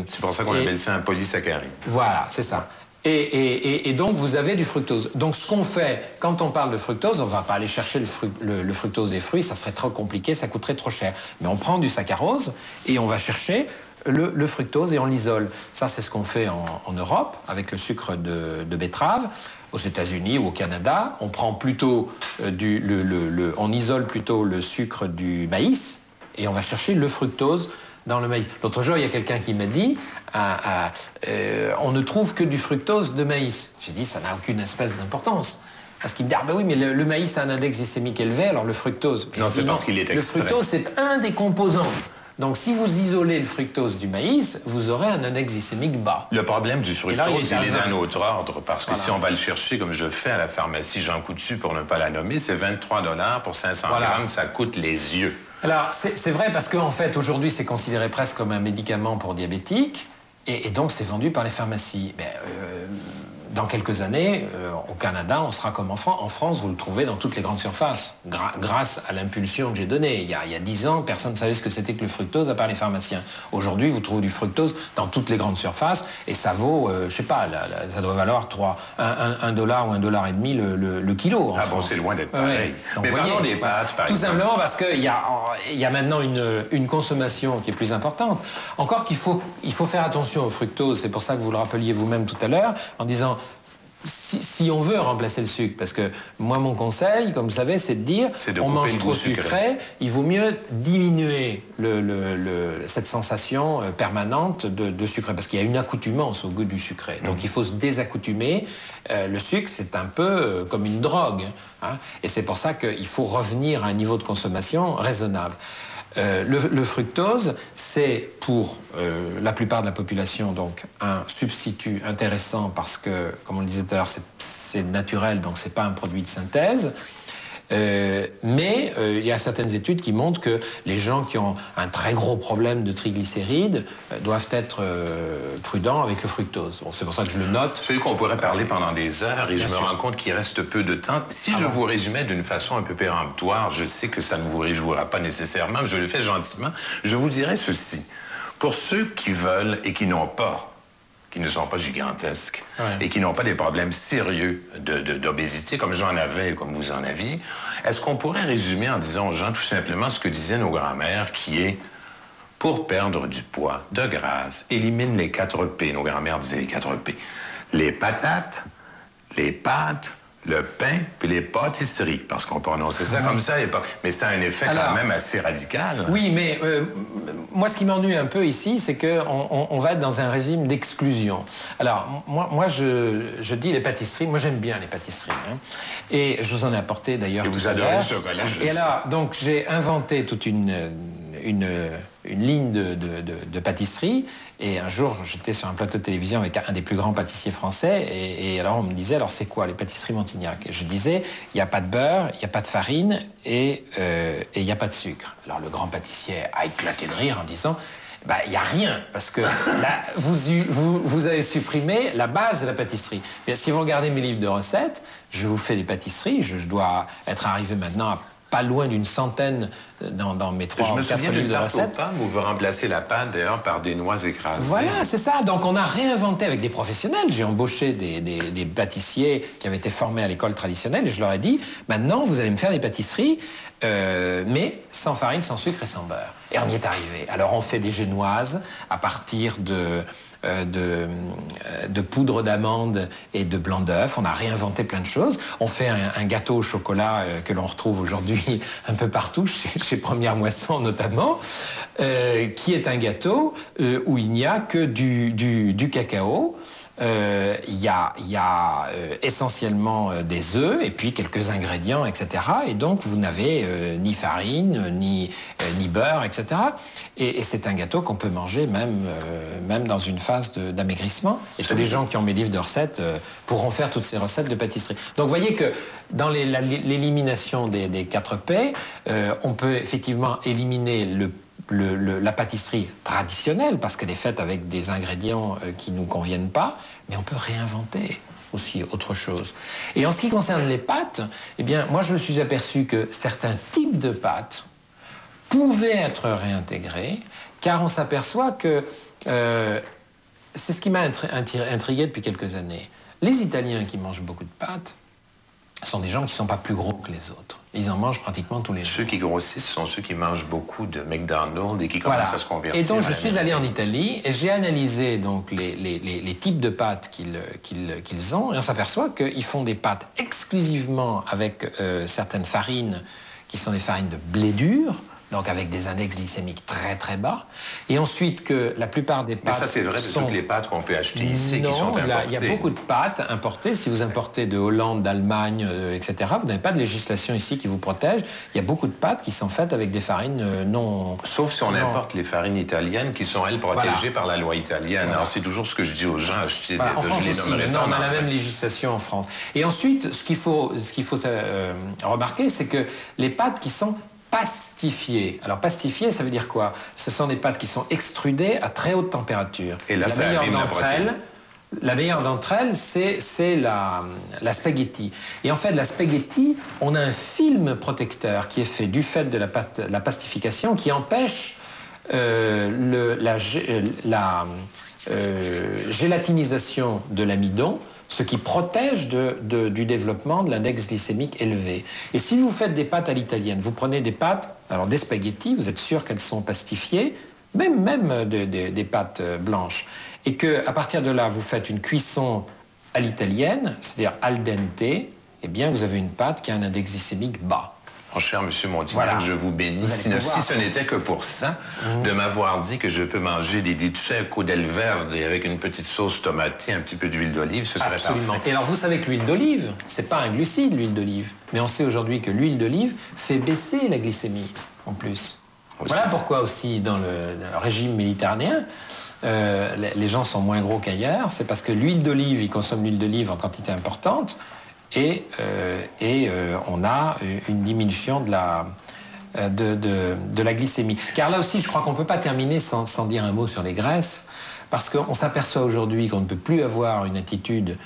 [SPEAKER 1] c'est pour ça qu'on appelle ça un polysaccharide.
[SPEAKER 3] Voilà, c'est ça. Et donc, vous avez du fructose. Donc, ce qu'on fait, quand on parle de fructose, on ne va pas aller chercher le fructose des fruits, ça serait trop compliqué, ça coûterait trop cher. Mais on prend du saccharose et on va chercher le fructose et on l'isole. Ça, c'est ce qu'on fait en Europe, avec le sucre de betterave. Aux États-Unis ou au Canada, on prend plutôt on isole plutôt le sucre du maïs et on va chercher le fructose dans le maïs. L'autre jour, il y a quelqu'un qui m'a dit on ne trouve que du fructose de maïs. J'ai dit, ça n'a aucune espèce d'importance. Parce qu'il me dit, ah ben oui, mais le maïs a un index glycémique élevé, alors le fructose...
[SPEAKER 1] Non, c'est parce qu'il est extrait.
[SPEAKER 3] Le fructose, c'est un des composants. Donc, si vous isolez le fructose du maïs, vous aurez un index glycémique bas.
[SPEAKER 1] Le problème du fructose, il est d'un autre ordre, parce que si on va le chercher, comme je fais à la pharmacie Jean Coutu, pour ne pas la nommer, c'est 23 $ pour 500 grammes, ça coûte les yeux.
[SPEAKER 3] Alors, c'est vrai parce qu'en fait, aujourd'hui, c'est considéré presque comme un médicament pour diabétiques, et donc c'est vendu par les pharmacies. Mais, dans quelques années, au Canada, on sera comme en France. En France, vous le trouvez dans toutes les grandes surfaces, grâce à l'impulsion que j'ai donnée. Il y a 10 ans, personne ne savait ce que c'était que le fructose, à part les pharmaciens. Aujourd'hui, vous trouvez du fructose dans toutes les grandes surfaces, et ça vaut, je sais pas, ça doit valoir $1 ou $1,50 le kilo.
[SPEAKER 1] Ah bon, c'est loin d'être pareil.
[SPEAKER 3] Donc,
[SPEAKER 1] mais parlons des pâtes, par exemple.
[SPEAKER 3] Tout simplement parce qu'il y a maintenant une consommation qui est plus importante. Encore qu'il faut faire attention au fructose, c'est pour ça que vous le rappeliez vous-même tout à l'heure, en disant... si on veut remplacer le sucre, parce que moi, mon conseil, comme vous savez, c'est de dire, on mange trop sucré, il vaut mieux diminuer cette sensation permanente de sucré, parce qu'il y a une accoutumance au goût du sucré. Donc il faut se désaccoutumer. Le sucre, c'est un peu comme une drogue, hein, et c'est pour ça qu'il faut revenir à un niveau de consommation raisonnable. Le fructose, c'est pour la plupart de la population donc un substitut intéressant parce que, comme on le disait tout à l'heure, c'est naturel, donc c'est pas un produit de synthèse. Mais il y a certaines études qui montrent que les gens qui ont un très gros problème de triglycérides doivent être prudents avec le fructose. Bon, c'est pour ça que je le note.
[SPEAKER 1] Celui qu'on pourrait parler pendant des heures et je me rends compte qu'il reste peu de temps. Si je vous résumais d'une façon un peu péremptoire, je sais que ça ne vous réjouira pas nécessairement, mais je le fais gentiment, je vous dirais ceci. Pour ceux qui veulent et qui n'ont pas, qui ne sont pas gigantesques et qui n'ont pas des problèmes sérieux d'obésité, comme j'en avais, comme vous en aviez, est-ce qu'on pourrait résumer en disant aux gens tout simplement ce que disaient nos grands-mères, qui est, pour perdre du poids, de grâce, élimine les 4 P. Nos grands-mères disaient les 4 P. Les patates, les pâtes, le pain, puis les pâtisseries, parce qu'on prononçait ça comme ça à l'époque. Mais ça a un effet quand même assez radical.
[SPEAKER 3] Oui, mais moi, ce qui m'ennuie un peu ici, c'est qu'on va être dans un régime d'exclusion. Alors, moi je dis les pâtisseries. Moi, j'aime bien les pâtisseries. Hein, et je vous en ai apporté, d'ailleurs, tout à l'heure. Et vous adorez le chocolat, je sais. Et alors, donc, j'ai inventé toute une ligne de pâtisserie. Et un jour, j'étais sur un plateau de télévision avec un des plus grands pâtissiers français. Et alors, on me disait, alors, c'est quoi les pâtisseries Montignac? Et je disais, il n'y a pas de beurre, il n'y a pas de farine et il n'y a pas de sucre. Alors, le grand pâtissier a éclaté de rire en disant, bah, il n'y a rien, parce que là, vous avez supprimé la base de la pâtisserie. Bien, si vous regardez mes livres de recettes, je vous fais des pâtisseries. Je dois être arrivé maintenant à pas loin d'une centaine dans mes 3 ou 4 livres de recettes.
[SPEAKER 1] Où vous remplacez la pâte, d'ailleurs, par des noix écrasées.
[SPEAKER 3] Voilà, c'est ça. Donc, on a réinventé avec des professionnels. J'ai embauché des pâtissiers qui avaient été formés à l'école traditionnelle et je leur ai dit, maintenant, vous allez me faire des pâtisseries, mais sans farine, sans sucre et sans beurre. Et on y est arrivé. Alors, on fait des génoises à partir de poudre d'amande et de blanc d'œuf. On a réinventé plein de choses. On fait un gâteau au chocolat que l'on retrouve aujourd'hui un peu partout, chez Première Moisson notamment, qui est un gâteau où il n'y a que du cacao. Il y a essentiellement des œufs et puis quelques ingrédients, etc. Et donc, vous n'avez ni farine, ni beurre, etc. Et c'est un gâteau qu'on peut manger même dans une phase d'amaigrissement. Et tous les gens qui ont mes livres de recettes pourront faire toutes ces recettes de pâtisserie. Donc, vous voyez que dans l'élimination des 4 P, on peut effectivement éliminer la pâtisserie traditionnelle, parce qu'elle est faite avec des ingrédients qui ne nous conviennent pas, mais on peut réinventer aussi autre chose. Et en ce qui concerne les pâtes, eh bien, moi, je me suis aperçu que certains types de pâtes pouvaient être réintégrés, car on s'aperçoit que c'est ce qui m'a intrigué depuis quelques années. Les Italiens qui mangent beaucoup de pâtes sont des gens qui ne sont pas plus gros que les autres. Ils en mangent pratiquement tous les jours.
[SPEAKER 1] Ceux qui grossissent sont ceux qui mangent beaucoup de McDonald's et qui commencent à se convertir.
[SPEAKER 3] Et donc, je suis allé en Italie et j'ai analysé donc, les types de pâtes qu'ils ont, et on s'aperçoit qu'ils font des pâtes exclusivement avec certaines farines qui sont des farines de blé dur, donc avec des index glycémiques très très bas, et ensuite que la plupart des pâtes...
[SPEAKER 1] Mais ça, c'est vrai de toutes les pâtes qu'on peut acheter ici, qui sont importées.
[SPEAKER 3] Non, il y a beaucoup de pâtes importées. Si vous importez de Hollande, d'Allemagne, etc., vous n'avez pas de législation ici qui vous protège. Il y a beaucoup de pâtes qui sont faites avec des farines non...
[SPEAKER 1] Sauf si on importe les farines italiennes, qui sont, elles, protégées par la loi italienne. Voilà. Alors, c'est toujours ce que je dis aux gens, acheter
[SPEAKER 3] en France aussi, on a la même législation en France. Et ensuite, ce qu'il faut remarquer, c'est que les pâtes qui sont pastifiées. Alors, pastifiées, ça veut dire quoi? Ce sont des pâtes qui sont extrudées à très haute température.
[SPEAKER 1] Et là,
[SPEAKER 3] la meilleure d'entre elles, c'est la spaghetti. Et en fait, la spaghetti, on a un film protecteur qui est fait du fait de la pastification qui empêche la gélatinisation de l'amidon, ce qui protège du développement de l'index glycémique élevé. Et si vous faites des pâtes à l'italienne, vous prenez des pâtes, alors des spaghettis, vous êtes sûr qu'elles sont pastifiées, même des pâtes blanches, et qu'à partir de là, vous faites une cuisson à l'italienne, c'est-à-dire al dente, eh bien, vous avez une pâte qui a un index glycémique bas.
[SPEAKER 1] Oh, cher Monsieur Montignac,
[SPEAKER 3] Voilà.
[SPEAKER 1] je vous bénis. Si ce n'était que pour ça, de m'avoir dit que je peux manger des diceco del verde et avec une petite sauce tomatée, un petit peu d'huile d'olive, ce serait
[SPEAKER 3] Absolument.
[SPEAKER 1] parfait.
[SPEAKER 3] Et alors, vous savez que l'huile d'olive, c'est pas un glucide, l'huile d'olive. Mais on sait aujourd'hui que l'huile d'olive fait baisser la glycémie, en plus. Voilà pourquoi aussi, dans le régime méditerranéen, les gens sont moins gros qu'ailleurs. C'est parce que l'huile d'olive, ils consomment l'huile d'olive en quantité importante. Et on a une diminution de la glycémie. Car là aussi, je crois qu'on ne peut pas terminer sans dire un mot sur les graisses, parce qu'on s'aperçoit aujourd'hui qu'on ne peut plus avoir une attitude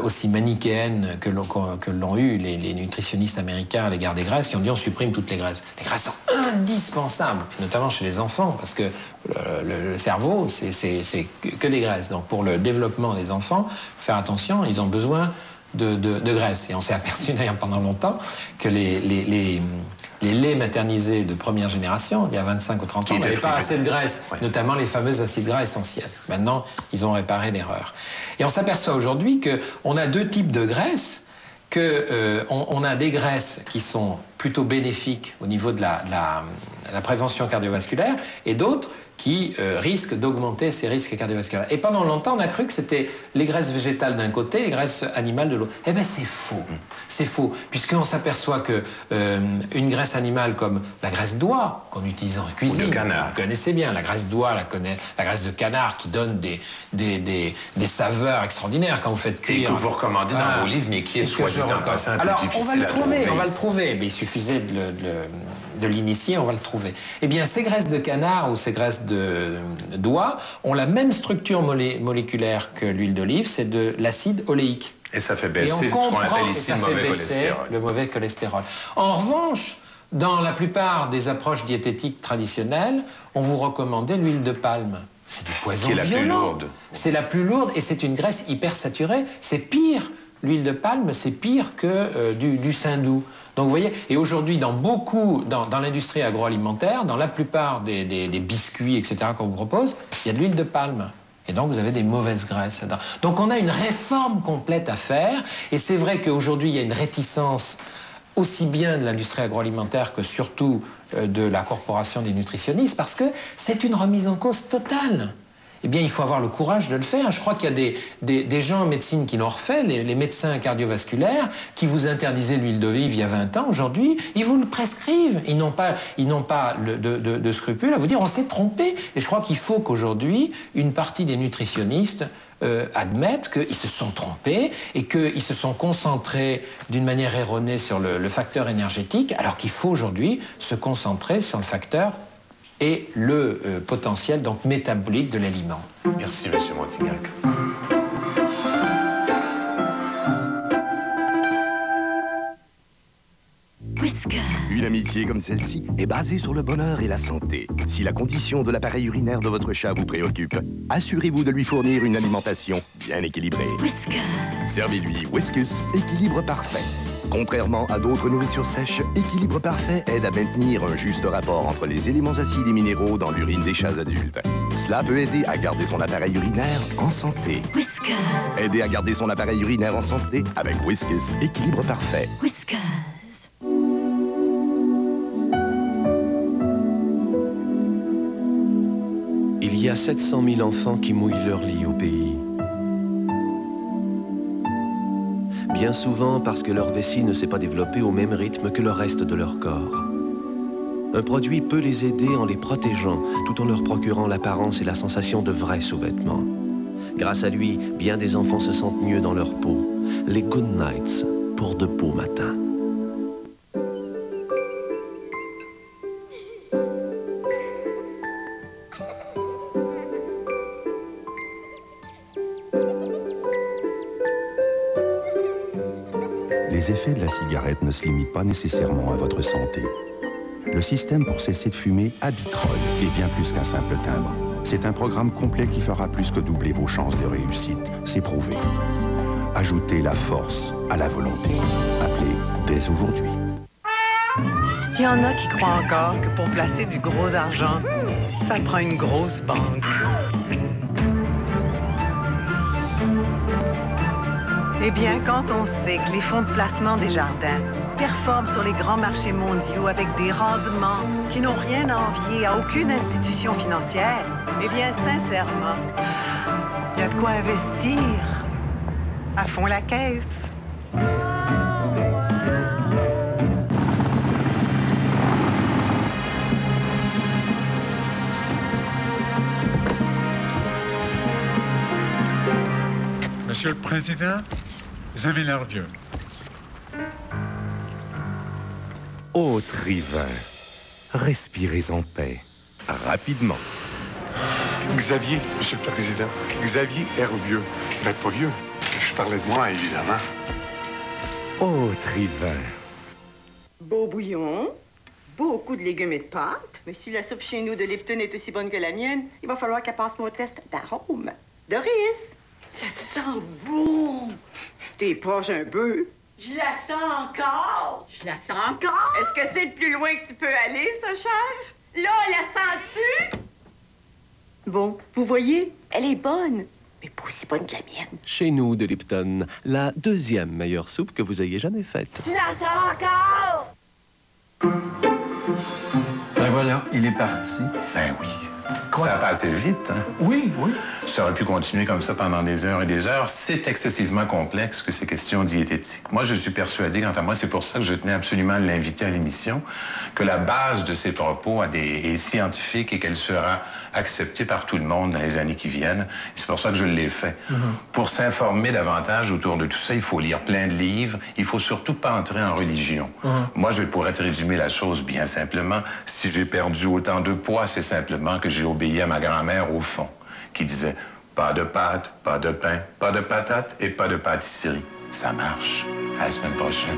[SPEAKER 3] aussi manichéenne que l'ont eu les nutritionnistes américains à l'égard des graisses, qui ont dit on supprime toutes les graisses. Les graisses sont indispensables, notamment chez les enfants, parce que le cerveau, c'est que des graisses. Donc pour le développement des enfants, faire attention, ils ont besoin de graisse. Et on s'est aperçu d'ailleurs pendant longtemps que les laits maternisés de première génération, il y a 25 ou 30 ans, n'avaient pas assez de graisse, notamment les fameux acides gras essentiels. Maintenant, ils ont réparé l'erreur. Et on s'aperçoit aujourd'hui qu'on a deux types de graisses, on a des graisses qui sont plutôt bénéfiques au niveau de la prévention cardiovasculaire et d'autres qui risquent d'augmenter ces risques cardiovasculaires. Et pendant longtemps, on a cru que c'était les graisses végétales d'un côté et les graisses animales de l'autre. Eh bien, c'est faux. C'est faux, puisqu'on s'aperçoit que une graisse animale comme la graisse d'oie, qu'on utilise en cuisine, vous connaissez bien, la graisse d'oie, la graisse de canard qui donne des saveurs extraordinaires quand vous faites cuire.
[SPEAKER 1] Et que vous recommandez dans vos livres, mais qui est soit dit en passant un peu difficile
[SPEAKER 3] on va le trouver, mais il suffisait de l'initier, on va le trouver. Eh bien, ces graisses de canard ou ces graisses d'oie ont la même structure moléculaire que l'huile d'olive, c'est de l'acide oléique.
[SPEAKER 1] Et ça fait baisser ce qu'on appelle ici
[SPEAKER 3] le mauvais cholestérol. En revanche, dans la plupart des approches diététiques traditionnelles, on vous recommandait l'huile de palme. C'est du poison violent.
[SPEAKER 1] Qui est la plus lourde.
[SPEAKER 3] C'est la plus lourde et c'est une graisse hyper saturée. C'est pire. L'huile de palme, c'est pire que du saindoux. Donc vous voyez, et aujourd'hui, dans l'industrie agroalimentaire, dans la plupart des biscuits, etc., qu'on vous propose, il y a de l'huile de palme. Et donc, vous avez des mauvaises graisses là-dedans. Donc, on a une réforme complète à faire. Et c'est vrai qu'aujourd'hui, il y a une réticence aussi bien de l'industrie agroalimentaire que surtout de la corporation des nutritionnistes, parce que c'est une remise en cause totale. Eh bien, il faut avoir le courage de le faire. Je crois qu'il y a des gens en médecine qui l'ont refait, les médecins cardiovasculaires, qui vous interdisaient l'huile d'olive il y a 20 ans. Aujourd'hui, ils vous le prescrivent. Ils n'ont pas de scrupules à vous dire on s'est trompé. Et je crois qu'il faut qu'aujourd'hui, une partie des nutritionnistes admettent qu'ils se sont trompés et qu'ils se sont concentrés d'une manière erronée sur le facteur énergétique, alors qu'il faut aujourd'hui se concentrer sur le facteur et le potentiel donc métabolique de l'aliment.
[SPEAKER 1] Merci, Monsieur Montignac.
[SPEAKER 20] Une amitié comme celle-ci est basée sur le bonheur et la santé. Si la condition de l'appareil urinaire de votre chat vous préoccupe, assurez-vous de lui fournir une alimentation bien équilibrée. Servez-lui Whiskas Équilibre Parfait. Contrairement à d'autres nourritures sèches, Équilibre Parfait aide à maintenir un juste rapport entre les éléments acides et minéraux dans l'urine des chats adultes. Cela peut aider à garder son appareil urinaire en santé. Aider à garder son appareil urinaire en santé avec Whiskas Équilibre Parfait.
[SPEAKER 21] Il y a 700 000 enfants qui mouillent leur lit au pays. Bien souvent parce que leur vessie ne s'est pas développée au même rythme que le reste de leur corps. Un produit peut les aider en les protégeant, tout en leur procurant l'apparence et la sensation de vrais sous-vêtements. Grâce à lui, bien des enfants se sentent mieux dans leur peau. Les Good Nights pour de beaux matins.
[SPEAKER 22] Les effets de la cigarette ne se limitent pas nécessairement à votre santé. Le système pour cesser de fumer Habitrol est bien plus qu'un simple timbre. C'est un programme complet qui fera plus que doubler vos chances de réussite. C'est prouvé. Ajoutez la force à la volonté. Appelez dès aujourd'hui.
[SPEAKER 23] Il y en a qui croient encore que pour placer du gros argent, ça prend une grosse banque. Eh bien, quand on sait que les fonds de placement des jardins performent sur les grands marchés mondiaux avec des rendements qui n'ont rien à envier à aucune institution financière, eh bien, sincèrement, il y a de quoi investir à fond la caisse.
[SPEAKER 4] Monsieur le Président, vous avez l'air vieux.
[SPEAKER 20] Ô trivin, respirez en paix, rapidement.
[SPEAKER 4] Xavier, Monsieur le Président, Xavier est vieux. Vous n'êtes pas vieux. Je parlais de moi, évidemment.
[SPEAKER 20] Ô trivin.
[SPEAKER 6] Beau bouillon, beaucoup de légumes et de pâtes. Mais si la soupe chez nous de Lipton est aussi bonne que la mienne, il va falloir qu'elle passe mon test d'arôme. Doris! Ça sent bon! T'es proche un peu.
[SPEAKER 15] Je la sens encore!
[SPEAKER 6] Je la sens encore? Est-ce que c'est le plus loin que tu peux aller, ça, chef?
[SPEAKER 15] Là, la sens-tu?
[SPEAKER 6] Bon, vous voyez, elle est bonne, mais pas aussi bonne que la mienne.
[SPEAKER 21] Chez nous, de Lipton, la deuxième meilleure soupe que vous ayez jamais faite.
[SPEAKER 15] Je la sens encore!
[SPEAKER 3] Ben voilà, il est parti.
[SPEAKER 1] Ben oui. Ça a passé vite, hein?
[SPEAKER 3] Oui, oui.
[SPEAKER 1] Ça aurait pu continuer comme ça pendant des heures et des heures. C'est excessivement complexe que ces questions diététiques. Moi, je suis persuadé, quant à moi, c'est pour ça que je tenais absolument à l'inviter à l'émission, que la base de ses propos est scientifique et qu'elle sera acceptée par tout le monde dans les années qui viennent. Et c'est pour ça que je l'ai fait. Pour s'informer davantage autour de tout ça, il faut lire plein de livres. Il faut surtout pas entrer en religion. Moi, je pourrais te résumer la chose bien simplement. Si j'ai perdu autant de poids, c'est simplement que j'ai obéi à ma grand-mère au fond, qui disait « pas de pâtes, pas de pain, pas de patates et pas de pâtisserie ». Ça marche. À la semaine prochaine.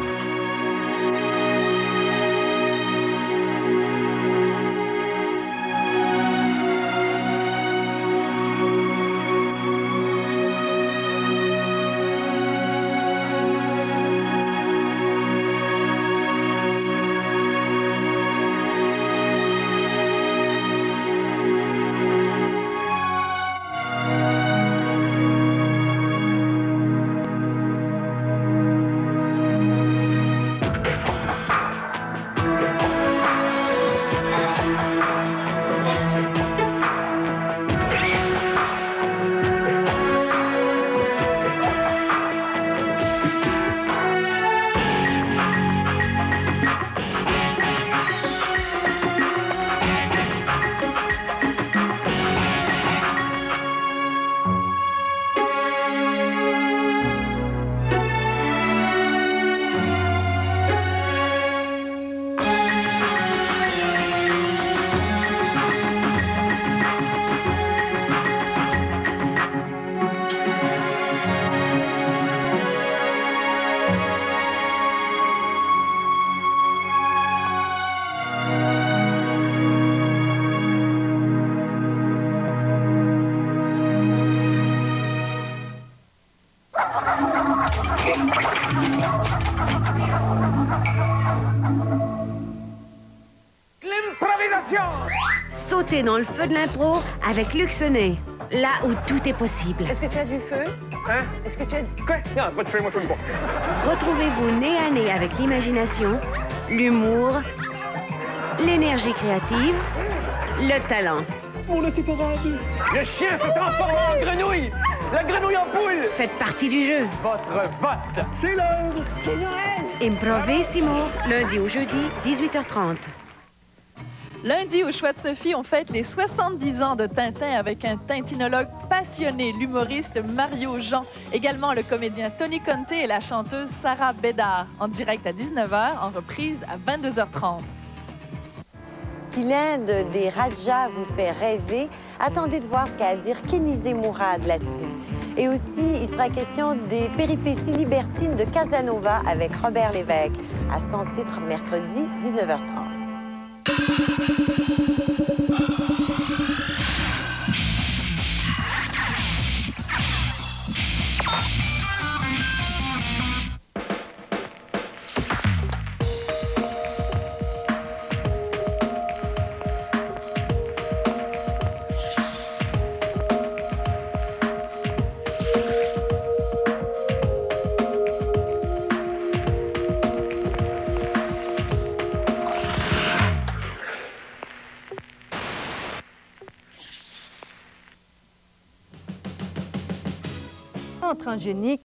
[SPEAKER 8] Sauter dans le feu de l'impro avec Luxonné, là où tout est possible.
[SPEAKER 15] Est-ce que tu as du feu? Hein? Est-ce que tu as... Quoi?
[SPEAKER 8] Non, pas de feu, moi je ne pas. Retrouvez-vous nez à nez avec l'imagination, l'humour, l'énergie créative, le talent.
[SPEAKER 15] On est séparable. Le chien se transforme en grenouille. La grenouille en poule.
[SPEAKER 8] Faites partie du jeu.
[SPEAKER 15] Votre vote. C'est l'heure. C'est Noël.
[SPEAKER 8] Improvissimo, lundi au jeudi, 18h30.
[SPEAKER 24] Lundi, au Choix de Sophie, on fête les 70 ans de Tintin avec un tintinologue passionné, l'humoriste Mario Jean, également le comédien Tony Conte et la chanteuse Sarah Bédard, en direct à 19h, en reprise à 22h30.
[SPEAKER 25] Si l'Inde des Rajas vous fait rêver, attendez de voir ce qu'a à dire Kénizé Mourad là-dessus. Et aussi, il sera question des péripéties libertines de Casanova avec Robert Lévesque, à son titre mercredi, 19h30.
[SPEAKER 2] transgénique.